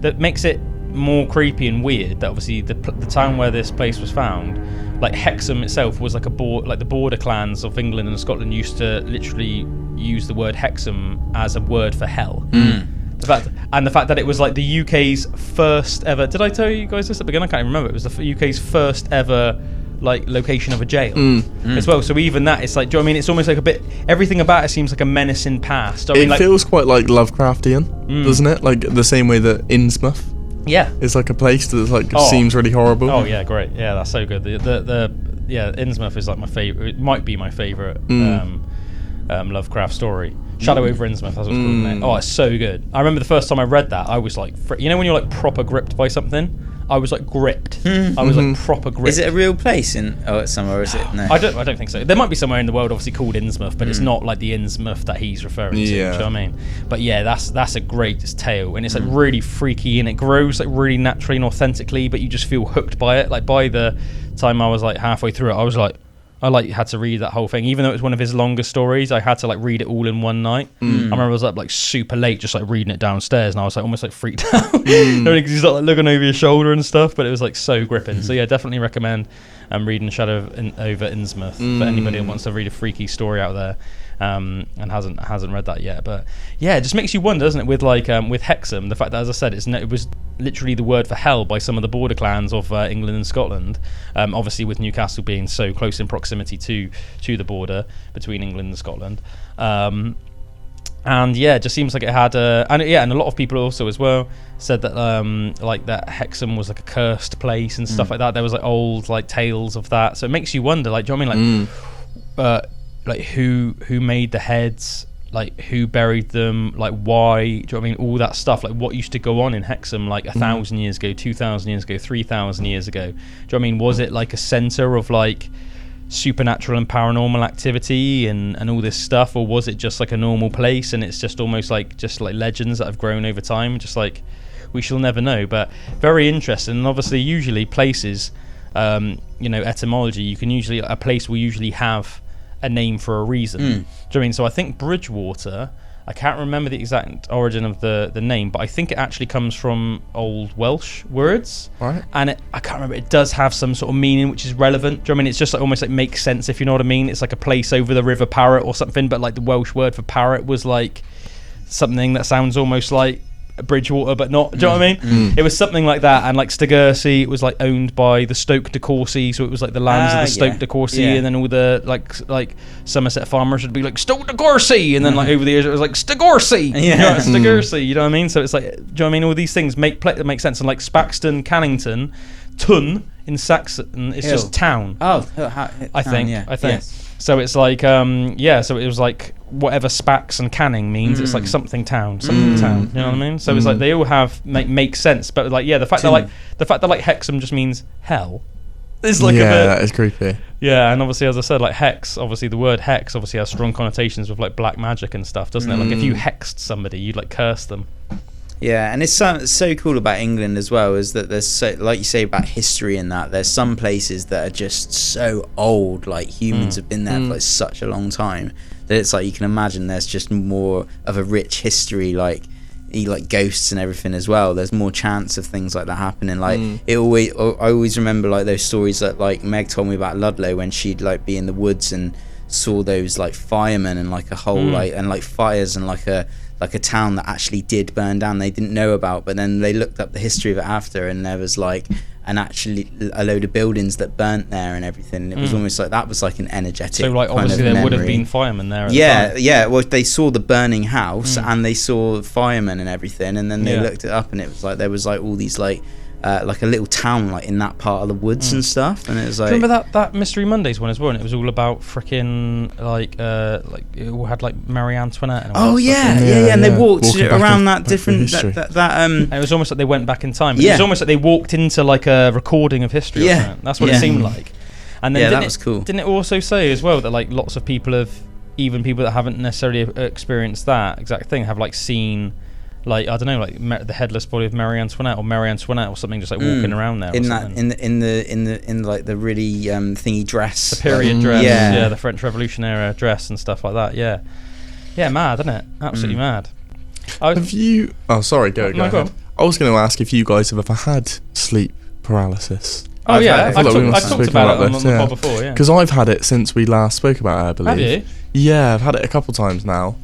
That makes it more creepy and weird. That obviously the town where this place was found, like Hexham itself, was like the border clans of England and Scotland used to literally use the word Hexham as a word for hell. The fact that it was like the UK's first ever. Did I tell you guys this at the beginning? I can't even remember. It was the UK's first ever like location of a jail as well. So even that, it's like, do you know what I mean? It's almost like a bit. Everything about it seems like a menacing past. It feels quite like Lovecraftian, doesn't it? Like the same way that Innsmouth. Yeah, it's like a place that like seems really horrible. Oh yeah, great. Yeah, that's so good. The Innsmouth is like my favorite. It might be my favorite Lovecraft story. Shadow over Innsmouth, that's what it's called, isn't it? Oh, it's so good. I remember the first time I read that, I was like, you know when you're like proper gripped by something? I was like gripped. I was like proper gripped. Is it a real place somewhere? Or is it? No. I don't think so. There might be somewhere in the world obviously called Innsmouth, but it's not like the Innsmouth that he's referring to. You know what I mean? But yeah, that's a great tale, and it's like really freaky, and it grows like really naturally and authentically, but you just feel hooked by it. Like by the time I was like halfway through it, I was like, I like had to read that whole thing, even though it was one of his longer stories. I had to like read it all in one night. I remember I was up like super late, just like reading it downstairs, and I was like almost like freaked out because he's like looking over your shoulder and stuff. But it was like so gripping. So yeah, definitely recommend reading Shadow over Innsmouth for anybody that wants to read a freaky story out there and hasn't read that yet. But yeah, it just makes you wonder, doesn't it? With like with Hexham, the fact that, as I said, it was literally the word for hell by some of the border clans of England and Scotland. Obviously, with Newcastle being so close in proximity to the border between England and Scotland. And yeah, it just seems like it had and a lot of people also as well said that like that Hexham was like a cursed place and stuff like that. There was like old like tales of that. So it makes you wonder, like, do you know what I mean? Like who made the heads, like who buried them, like why, do you know what I mean? All that stuff, like what used to go on in Hexham like 1,000 years ago, 2,000 years ago, 3,000 years ago. Do you know what I mean? Was it like a centre of like supernatural and paranormal activity and all this stuff, or was it just like a normal place and it's just almost like just like legends that have grown over time? Just like, we shall never know. But very interesting. And obviously usually places, you know, etymology, a place will usually have a name for a reason. Do you know what I mean? So I think Bridgewater, I can't remember the exact origin of the name, but I think it actually comes from old Welsh words. Right. And I can't remember, it does have some sort of meaning which is relevant. Do you know what I mean? It's just like almost like makes sense, if you know what I mean. It's like a place over the River Parrett or something, but like the Welsh word for parrot was like something that sounds almost like Bridgewater, but not. Do you know what I mean? It was something like that. And like Stegursey, it was like owned by the Stoke de Courcy, so it was like the lands of the Stoke de Courcy, and then all the like Somerset farmers would be like Stoke de Courcy, and then like over the years it was like Stegursey. You know, Stegursey. You know what I mean? So it's like, do you know what I mean? All these things make sense. And like Spaxton, Cannington, Tun in Saxon, it's just town. I think. Yes. So it's like, so it was like whatever Spax and Canning means, it's like something town. You know what I mean? So it's like they all have make sense, but like the fact that like Hexham just means hell is like a bit, that is creepy. Yeah, and obviously, as I said, like hex, obviously the word hex obviously has strong connotations with like black magic and stuff, doesn't it? Like if you hexed somebody, you'd like curse them. Yeah, and it's so cool about England as well, is that there's so, like you say about history and that, there's some places that are just so old, like humans have been there for like such a long time, that it's like you can imagine there's just more of a rich history, like ghosts and everything as well. There's more chance of things like that happening. Like I always remember like those stories that like Meg told me about Ludlow, when she'd like be in the woods and saw those like firemen and like a whole like and like fires and like a town that actually did burn down they didn't know about, but then they looked up the history of it after, and there was like and actually a load of buildings that burnt there and everything. And it was almost like that was like an energetic. So like obviously there would have been firemen there. At the time. Yeah. Well, they saw the burning house and they saw firemen and everything, and then they looked it up, and it was like there was like all these like a little town like in that part of the woods and stuff, and it was like. Remember that Mystery Mondays one as well? And it was all about freaking like it all had like Marie Antoinette. And all and they walked around that different that it was almost like they went back in time. It was almost like they walked into like a recording of history. Or something. That's what it seemed like. And then that was cool. Didn't it also say as well that like lots of people have, even people that haven't necessarily experienced that exact thing, have like seen. Like I don't know, like the headless body of Marie Antoinette or something, just like walking around there. In like the really thingy dress, the period dress, the French Revolution era dress and stuff like that. Yeah, mad, isn't it? Absolutely mad. Have you? Oh, sorry, go ahead. I was going to ask if you guys have ever had sleep paralysis. Oh I've talked about it on the pod before. Yeah, because I've had it since we last spoke about it, I believe. Have you? Yeah, I've had it a couple times now.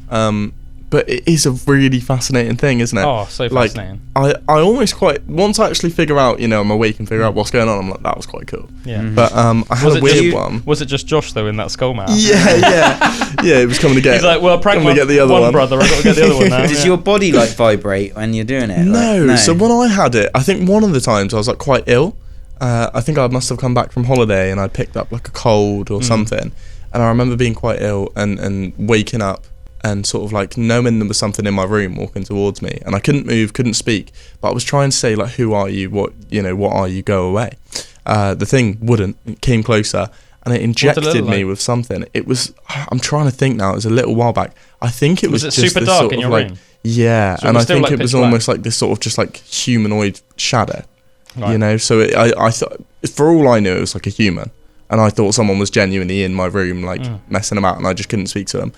But it is a really fascinating thing, isn't it? Oh, so fascinating. I almost once I actually figure out, I'm awake and figure out what's going on, I'm like, that was quite cool. Yeah. But I had a weird one. Was it just Josh though in that skull mask? Yeah, it was coming to get. He's like, well, I pranked get the other one, brother. I got to get the other one now. Does your body like vibrate when you're doing it? No. So when I had it, I think one of the times I was like quite ill. I think I must have come back from holiday and I picked up like a cold or something, and I remember being quite ill and waking up. And sort of like knowing there was something in my room walking towards me, and I couldn't move, couldn't speak, but I was trying to say like, "Who are you? What are you? Go away." The thing wouldn't. It came closer, and it injected me with something. It was. I'm trying to think now. It was a little while back. I think it was just super dark in your room? Yeah, so and I think like it was almost like this sort of just like humanoid shadow. Right. So I thought, for all I knew, it was like a human. And I thought someone was genuinely in my room, like messing about, and I just couldn't speak to them.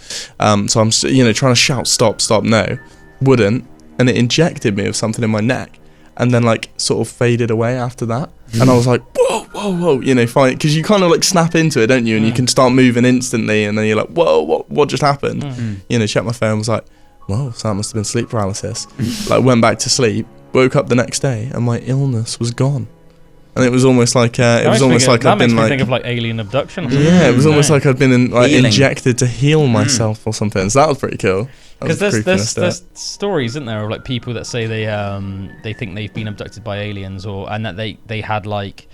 So I'm, trying to shout, stop, no, wouldn't, and it injected me with something in my neck, and then like sort of faded away after that. And I was like, whoa, fine, because you kind of like snap into it, don't you? And you can start moving instantly, and then you're like, whoa, what just happened? Check my phone, was like, whoa, so that must have been sleep paralysis. Like went back to sleep, woke up the next day, and my illness was gone. And it was almost like I'd been like. That makes me think of like alien abduction. Yeah, it was almost like I'd been injected to heal myself or something. So that was pretty cool. Because there's stories, isn't there, of like people that say they think they've been abducted by aliens, and that they had like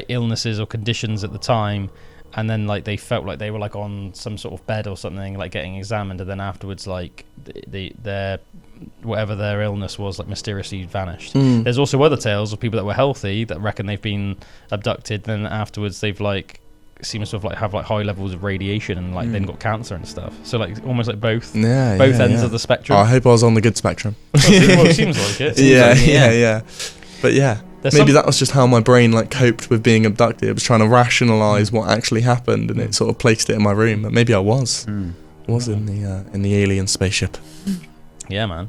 illnesses or conditions at the time, and then like they felt like they were like on some sort of bed or something, like getting examined, and then afterwards like their whatever their illness was like mysteriously vanished. There's also other tales of people that were healthy that reckon they've been abducted, then afterwards they've like seem to have like high levels of radiation and like then got cancer and stuff. So like almost like both ends of the spectrum. I hope I was on the good spectrum. Well, it seems like it. Yeah. But yeah. Maybe that was just how my brain like coped with being abducted. It was trying to rationalise what actually happened, and it sort of placed it in my room. But maybe I was in the alien spaceship. Yeah, man.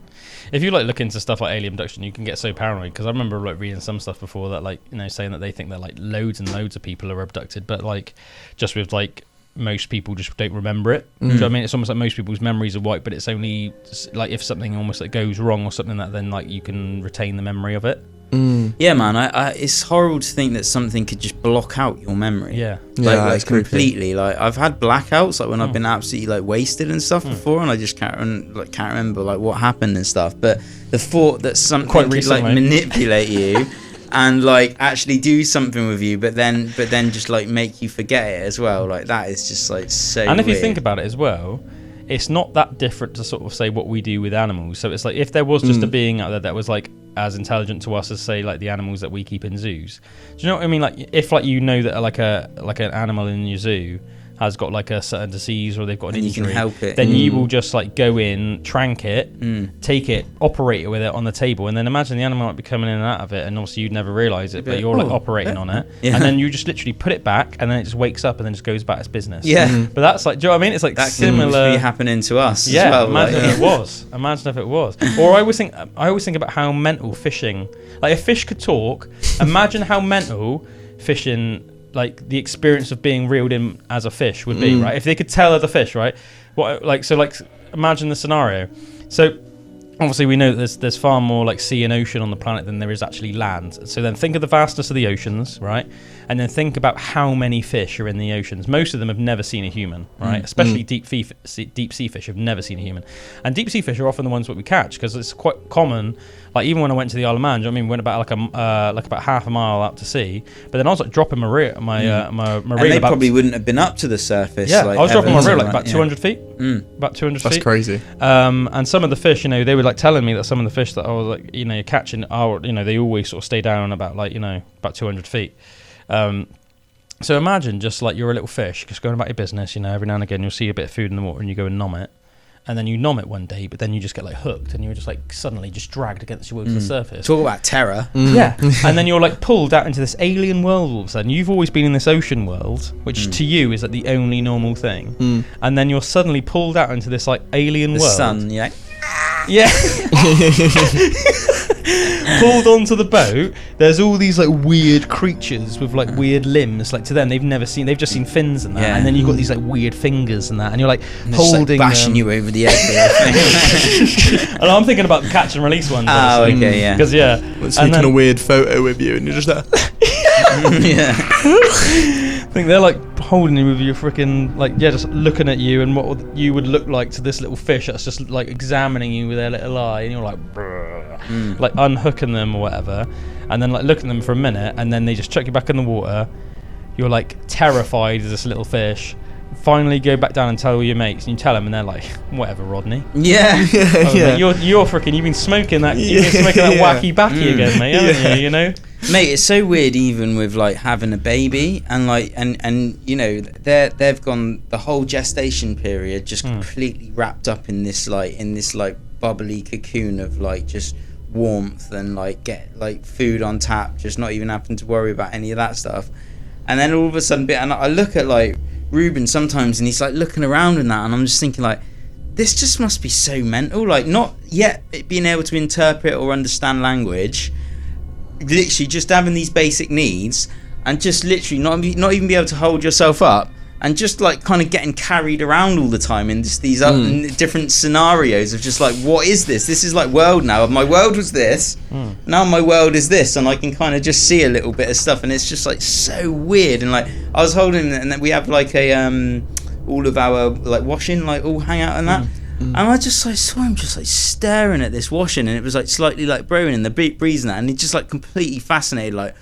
If you like look into stuff like alien abduction, you can get so paranoid, because I remember like reading some stuff before that like saying that they think that like loads and loads of people are abducted, but like just with like most people just don't remember it. Do you know what I mean? It's almost like most people's memories are wiped, but it's only like if something almost like goes wrong or something that then like you can retain the memory of it. Yeah, man. It's horrible to think that something could just block out your memory. Yeah, like completely. Like I've had blackouts, like when I've been absolutely like wasted and stuff before, and I just can't remember like what happened and stuff. But the thought that something could like manipulate you and like actually do something with you, but then just like make you forget it as well. Like that is just like so. And if weird. you think about it as well, it's not that different to sort of say what we do with animals. So it's like if there was just a being out there that was like as intelligent to us as say like the animals that we keep in zoos. Do you know what I mean? Like if like that like an animal in your zoo has got like a certain disease or they've got an injury, you can help it. Then you will just like go in, trank it, take it, operate it with it on the table, and then imagine the animal might be coming in and out of it, and obviously you'd never realise it, but you're like operating on it, and then you just literally put it back, and then it just wakes up and then just goes about its business. Yeah. But that's like, do you know what I mean? It's like that similar. Can be happening to us. Yeah. As well, imagine if it was. Imagine if it was. Or I always think about how mental fishing. Like if fish could talk, imagine how mental fishing. Like the experience of being reeled in as a fish would be, right? If they could tell other fish, right? Imagine the scenario. So obviously we know that there's far more like sea and ocean on the planet than there is actually land. So then think of the vastness of the oceans, right? And then think about how many fish are in the oceans. Most of them have never seen a human, right? Especially deep sea fish have never seen a human. And deep sea fish are often the ones that we catch, because it's quite common. Like even when I went to the Isle of Man, do you know what I mean? Went about like about half a mile out to sea, but then I was like dropping my reel. And they probably wouldn't have been up to the surface. Yeah, like, I was dropping my reel like right? about 200 feet. About 200 feet. That's crazy. And some of the fish, they were like telling me that some of the fish that I was like, catching are, they always sort of stay down about like, about 200 feet. So imagine just like you're a little fish, just going about your business, every now and again you'll see a bit of food in the water and you go and nom it. And then you nom it one day, but then you just get like hooked and you're just like suddenly just dragged against your will to the surface. Talk about terror. Yeah. And then you're like pulled out into this alien world all of a sudden. You've always been in this ocean world, which to you is like the only normal thing. And then you're suddenly pulled out into this like alien world. The sun, yeah. Yeah. Pulled onto the boat, there's all these like weird creatures with like weird limbs. Like to them, they've just seen fins and that. Yeah. And then you've got these like weird fingers and that, and you're like And holding like bashing you over the edge. And I'm thinking about the catch and release ones. Oh, okay, yeah. Because It's taking a weird photo with you, and you're just there. Yeah. I think they're like holding you with your freaking just looking at you and what you would look like to this little fish that's just like examining you with their little eye, and you're like like unhooking them or whatever, and then like looking at them for a minute, and then they just chuck you back in the water. You're like terrified of this little fish. Finally go back down and tell all your mates, and you tell them, and they're like, whatever, Rodney. Yeah. Mate, you're freaking, you've been smoking that wacky backy again, mate, haven't you? Mate, it's so weird even with like having a baby and like and they've gone the whole gestation period just completely wrapped up in this bubbly cocoon of like just warmth and like get like food on tap, just not even having to worry about any of that stuff. And then all of a sudden and I look at like Ruben sometimes and he's like looking around and that, and I'm just thinking like, this just must be so mental, like not yet being able to interpret or understand language, literally just having these basic needs and just literally not even be able to hold yourself up, and just like kind of getting carried around all the time in just these different scenarios of just like, what is this? This is like world now. My world was this, now my world is this, and I can kind of just see a little bit of stuff, and it's just like so weird. And like I was holding it, and then we have like a all of our like washing like all hang out and that. And I just like saw him just like staring at this washing, and it was like slightly like blowing in the breeze and that, and he just like completely fascinated, like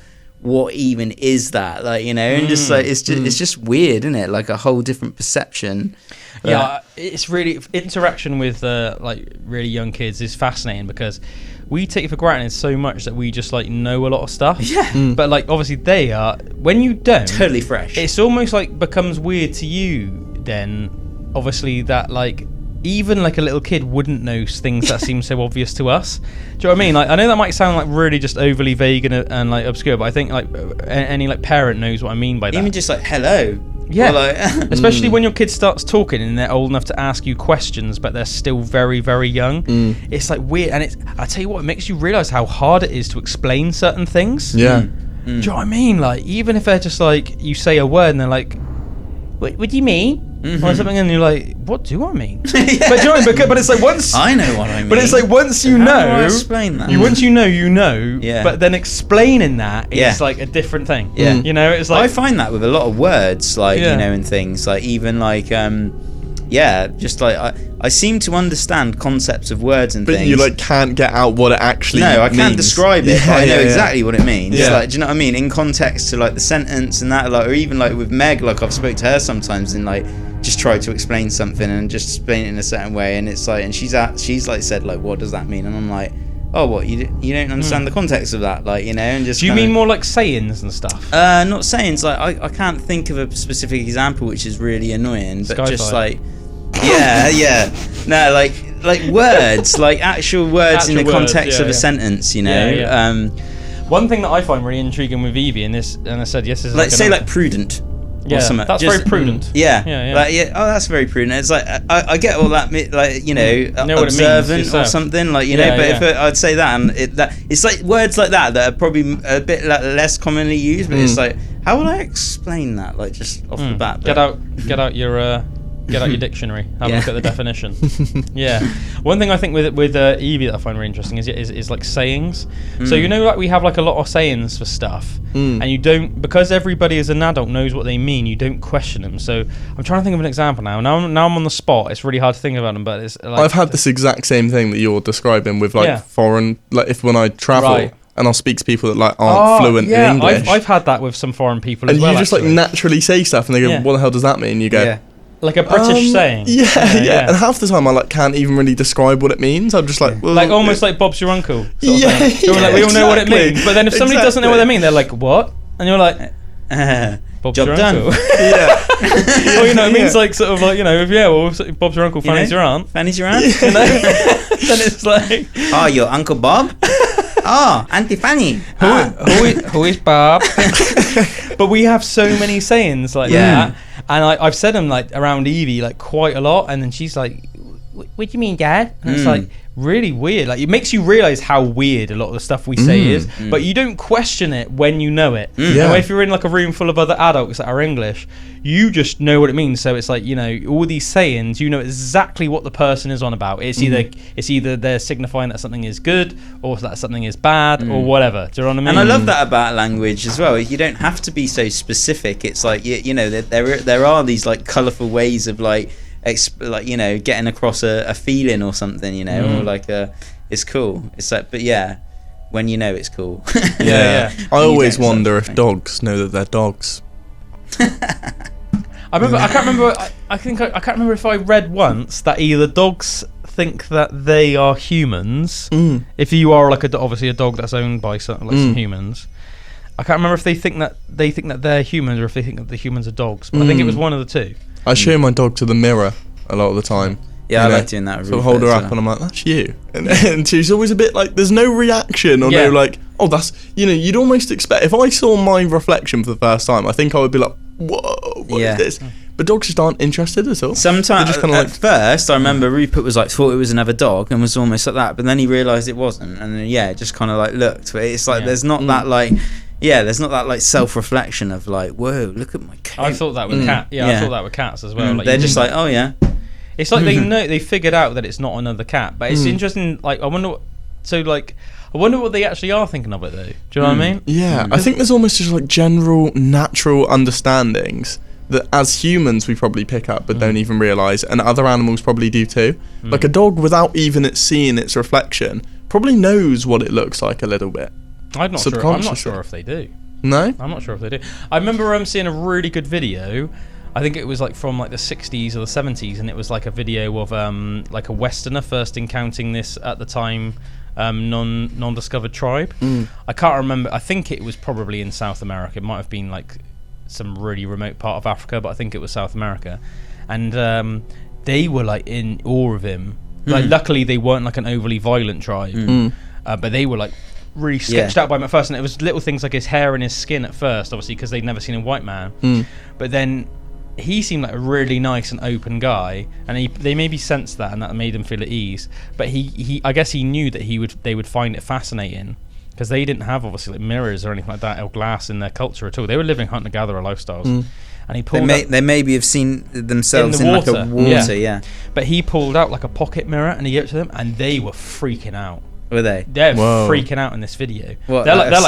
what even is that, like, and just like it's just weird, isn't it? Like a whole different perception. Yeah, it's really interaction with like really young kids is fascinating, because we take it for granted so much that we just like know a lot of stuff. Yeah. But like obviously they are, when you don't, totally fresh. It's almost like becomes weird to you then, obviously, that like even like a little kid wouldn't know things that seem so obvious to us. Do you know what I mean? Like I know that might sound like really just overly vague and like obscure, but I think like any like parent knows what I mean by that. Even just like hello. Yeah, like, especially when your kid starts talking and they're old enough to ask you questions, but they're still very, very young. It's like weird, and I tell you what, it makes you realise how hard it is to explain certain things. Yeah. Do you know what I mean? Like even if they're just like, you say a word and they're like, what do you mean? Or something, and you're like, what do I mean? But do you know what I mean? But it's like once I know what I mean. But it's like once you How know, do I explain that? Once you know. Yeah. But then explaining that is like a different thing. Yeah. It's like I find that with a lot of words, like and things, like even like just like I seem to understand concepts of words and things. But you like can't get out what it actually means. No, I can't describe it, but I know exactly what it means. Yeah. Like, do you know what I mean? In context to like the sentence and that, like, or even like with Meg, like I've spoke to her sometimes and like just tried to explain something and just explain it in a certain way, and it's like, and she's like said like, what does that mean? And I'm like, oh, what, you don't understand the context of that, like, and just. Do you mean more like sayings and stuff? Not sayings, like I can't think of a specific example which is really annoying, but just like. No, like words, like actual words in the context of a sentence, One thing that I find really intriguing with Evie in this, and I said yes, is like say like prudent. Yeah, that's very prudent. Yeah. Like, oh, that's very prudent. It's like I get all that, like observant or something, like But if I'd say that, and it's like words like that are probably a bit like less commonly used. But it's like, how would I explain that? Like just off the bat. Get out your Get out your dictionary. Have a look at the definition. Yeah. One thing I think with Evie that I find really interesting is like sayings. So like we have like a lot of sayings for stuff, and you don't, because everybody as an adult knows what they mean. You don't question them. So I'm trying to think of an example now. Now I'm on the spot. It's really hard to think about them, but it's like, I've had this exact same thing that you're describing with like foreign, like when I travel. Right. And I'll speak to people that like aren't fluent in English. I've had that with some foreign people as well. And you just like naturally say stuff, and they go, "What the hell does that mean?" You go, like a British saying. Yeah. And half the time I like can't even really describe what it means. I'm just like, well, like almost like Bob's your uncle. Like, we all know what it means. But then if somebody doesn't know what they mean, they're like, "What?" And you're like, Bob's job your done. uncle. Well, it means like sort of like if Bob's your uncle, Fanny's your aunt. Fanny's your aunt. Then it's like, oh, your Uncle Bob. Oh, Auntie Fanny. Who is Bob? But we have so many sayings like that, and I've said them like around Evie like quite a lot, and then she's like, "What do you mean, Dad?" And it's like really weird. Like it makes you realise how weird a lot of the stuff we say is, but you don't question it when you know it. And if you're in like a room full of other adults that are English, you just know what it means. So it's like, all these sayings, you know exactly what the person is on about. It's either they're signifying that something is good or that something is bad or whatever. Do you know what I mean? And I love that about language as well. You don't have to be so specific. It's like there are these like colourful ways of like getting across a feeling or something, or like it's cool. It's like, but when it's cool. I always wonder if dogs know that they're dogs. I can't remember if I read once that either dogs think that they are humans. If you are like obviously a dog that's owned by some humans. I can't remember if they think that they're humans or if they think that the humans are dogs. But I think it was one of the two. I show my dog to the mirror a lot of the time. Yeah, I like doing that. So I hold her up and I'm like, "That's you," and she's always a bit like, there's no reaction or no like, "Oh, that's," you'd almost expect, if I saw my reflection for the first time, I think I would be like, "Whoa, what is this?" But dogs just aren't interested at all. Sometimes, at first, I remember Rupert was like, thought it was another dog and was almost like that, but then he realised it wasn't, and then just kind of like looked. But it's like there's not that like. Yeah, there's not that like self-reflection of like, whoa, look at my coat. I thought that with cats. I thought that with cats as well. Like, they're just like, oh yeah. It's like they figured out that it's not another cat. But it's interesting. Like I wonder what they actually are thinking of it though. Do you know what I mean? Yeah, I think there's almost just like general natural understandings that as humans we probably pick up but don't even realise, and other animals probably do too. Like a dog, without even it seeing its reflection, probably knows what it looks like a little bit. I'm not sure if they do. No? I'm not sure if they do. I remember seeing a really good video. I think it was like from like the 60s or the 70s, and it was like a video of like a Westerner first encountering this at the time non-discovered tribe. I can't remember. I think it was probably in South America. It might have been like some really remote part of Africa, but I think it was South America. And they were like in awe of him. Like luckily they weren't like an overly violent tribe, but they were like really sketched out by him at first, and it was little things like his hair and his skin at first, obviously because they'd never seen a white man. But then he seemed like a really nice and open guy, and they maybe sensed that, and that made them feel at ease. But he I guess he knew that they would find it fascinating, because they didn't have obviously like mirrors or anything like that or glass in their culture at all. They were living hunter-gatherer lifestyles. And he pulled they maybe have seen themselves in like a water, But he pulled out like a pocket mirror and he gave it to them, and they were freaking out. Were they? They're freaking out in this video. What, they're like that,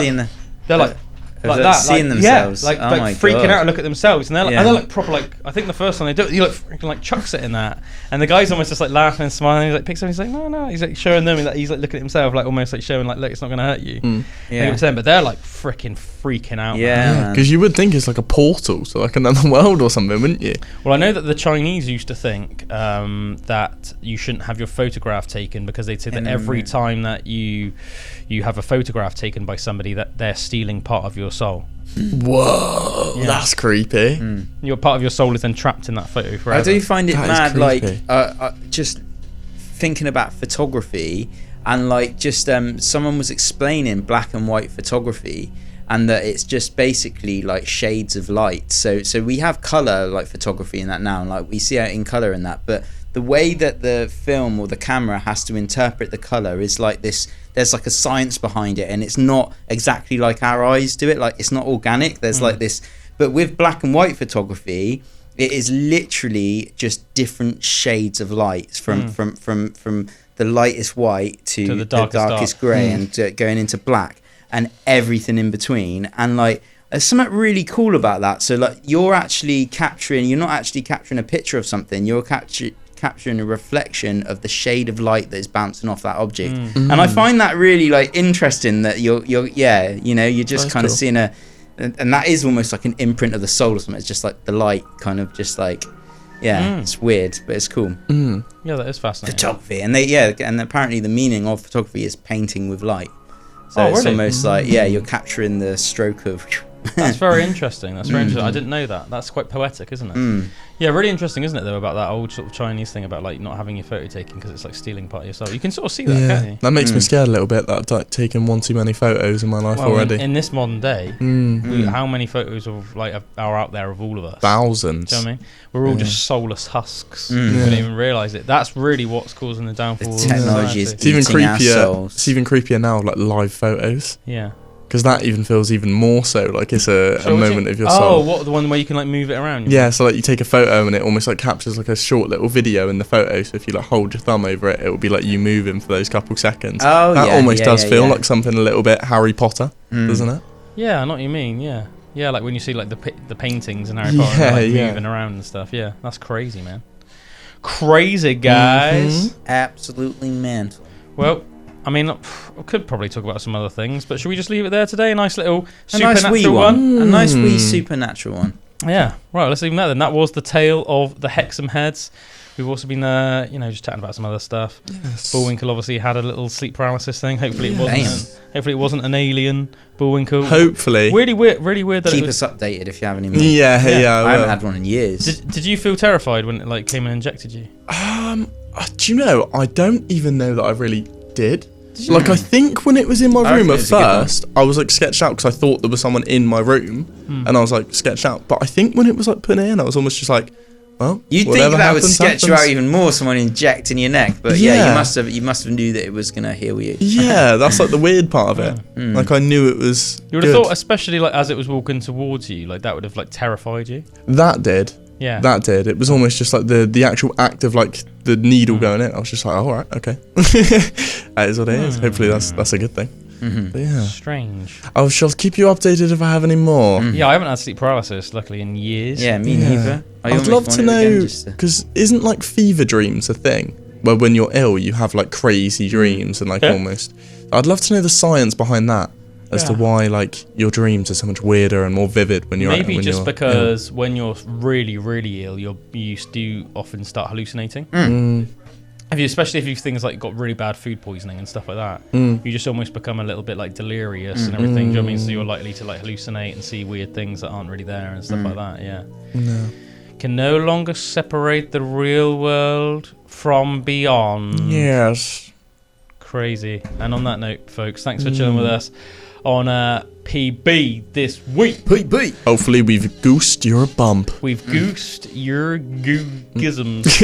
seeing themselves. Like freaking out and look at themselves, and they're like proper like. I think the first time they do it, he like freaking like chucks it in that, and the guy's almost just like laughing and smiling. He's like picks up, and he's like no, he's like showing them, and he's like looking at himself, like almost like showing like, look, it's not gonna hurt you. But they're like freaking out. Yeah, because you would think it's like a portal to like another world or something, wouldn't you? Well, I know that the Chinese used to think that you shouldn't have your photograph taken, because they'd say that every time that you have a photograph taken by somebody, that they're stealing part of your soul. Whoa, that's creepy. Your part of your soul is then trapped in that photo forever. I do find it mad, like just thinking about photography, and like just someone was explaining black and white photography, and that it's just basically like shades of light. So we have color like photography in that now, and like we see it in color in that, but the way that the film or the camera has to interpret the color is like this. There's like a science behind it, and it's not exactly like our eyes do it. Like it's not organic. There's like this, but with black and white photography, It is literally just different shades of lights from the lightest white to the darkest grey and going into black and everything in between. And like, there's something really cool about that. So like, you're not actually capturing a picture of something. You're capturing a reflection of the shade of light that is bouncing off that object. And I find that really like interesting that you're just kind of seeing and that is almost like an imprint of the soul or something. It's just like the light kind of just like, it's weird, but it's cool. Yeah, that is fascinating. Photography, and apparently the meaning of photography is painting with light. So it's really? almost like, you're capturing the stroke of... That's very interesting. I didn't know that. That's quite poetic, isn't it? Yeah, really interesting, isn't it, though, about that old sort of Chinese thing about like not having your photo taken because it's like stealing part of yourself. You can sort of see that, can't you? That makes me scared a little bit that I've like taken one too many photos in my life already. In this modern day, how many photos of like are out there of all of us? Thousands. Do you know what I mean? We're all just soulless husks. We don't even realise it. That's really what's causing the downfall. The technology is it's even eating our souls. It's even creepier now, like live photos. Yeah. Because that even feels even more so like it's a moment of your soul. Oh, what, the one where you can like move it around? Yeah, so like you take a photo and it almost like captures like a short little video in the photo. So if you like hold your thumb over it, it will be like you moving for those couple seconds. Oh, that almost does feel like something a little bit Harry Potter, doesn't it? Yeah, I know what you mean. Yeah, like when you see like the paintings in Harry Potter and, like, moving around and stuff. Yeah, that's crazy, man. Crazy, guys. Absolutely mental. Well, I mean, I could probably talk about some other things, but should we just leave it there today? A nice little supernatural one. A nice wee supernatural one. Yeah, right, let's leave that then. That was the tale of the Hexham Heads. We've also been, just chatting about some other stuff. Yes. Bullwinkle obviously had a little sleep paralysis thing. Hopefully it wasn't an alien. Bullwinkle. Hopefully. Really weird that Keep us updated if you have any more. Yeah. I haven't had one in years. Did you feel terrified when it like came and injected you? Do you know? I don't even know that I really did. Like, I think when it was in my room at first, I was like sketched out because I thought there was someone in my room, and I was like sketched out. But I think when it was like put in, I was almost just like, well, you'd think that would sketch you out even more, someone injecting your neck. But you must have knew that it was gonna heal you. Yeah, that's like the weird part of it. Like I knew it was. You would have thought, especially like as it was walking towards you, like that would have like terrified you. That did. Yeah. That did. It was almost just like the actual act of like the needle going in. I was just like, all right, okay. That is what it is. Hopefully that's a good thing. But yeah. Strange. I shall keep you updated if I have any more. Yeah, I haven't had sleep paralysis, luckily, in years. Yeah, me neither. I'd love to know, because isn't like fever dreams a thing? Where when you're ill, you have like crazy dreams and like almost. I'd love to know the science behind that. As to why, like, your dreams are so much weirder and more vivid when you're maybe just because when you're really, really ill, you do often start hallucinating. Especially if you've things like got really bad food poisoning and stuff like that, you just almost become a little bit like delirious and everything. Do you know what I mean? So you're likely to like hallucinate and see weird things that aren't really there and stuff like that. Yeah. No. Can no longer separate the real world from beyond. Yes. Crazy. And on that note, folks, thanks for chilling with us on PB this week. PB. Hopefully we've goosed your bump. We've goosed your gisms.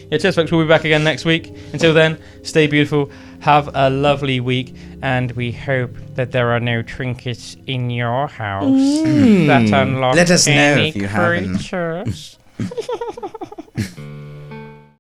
Yeah, cheers, folks. We'll be back again next week. Until then, stay beautiful. Have a lovely week. And we hope that there are no trinkets in your house that unlock Let us know any if you haven't. creatures.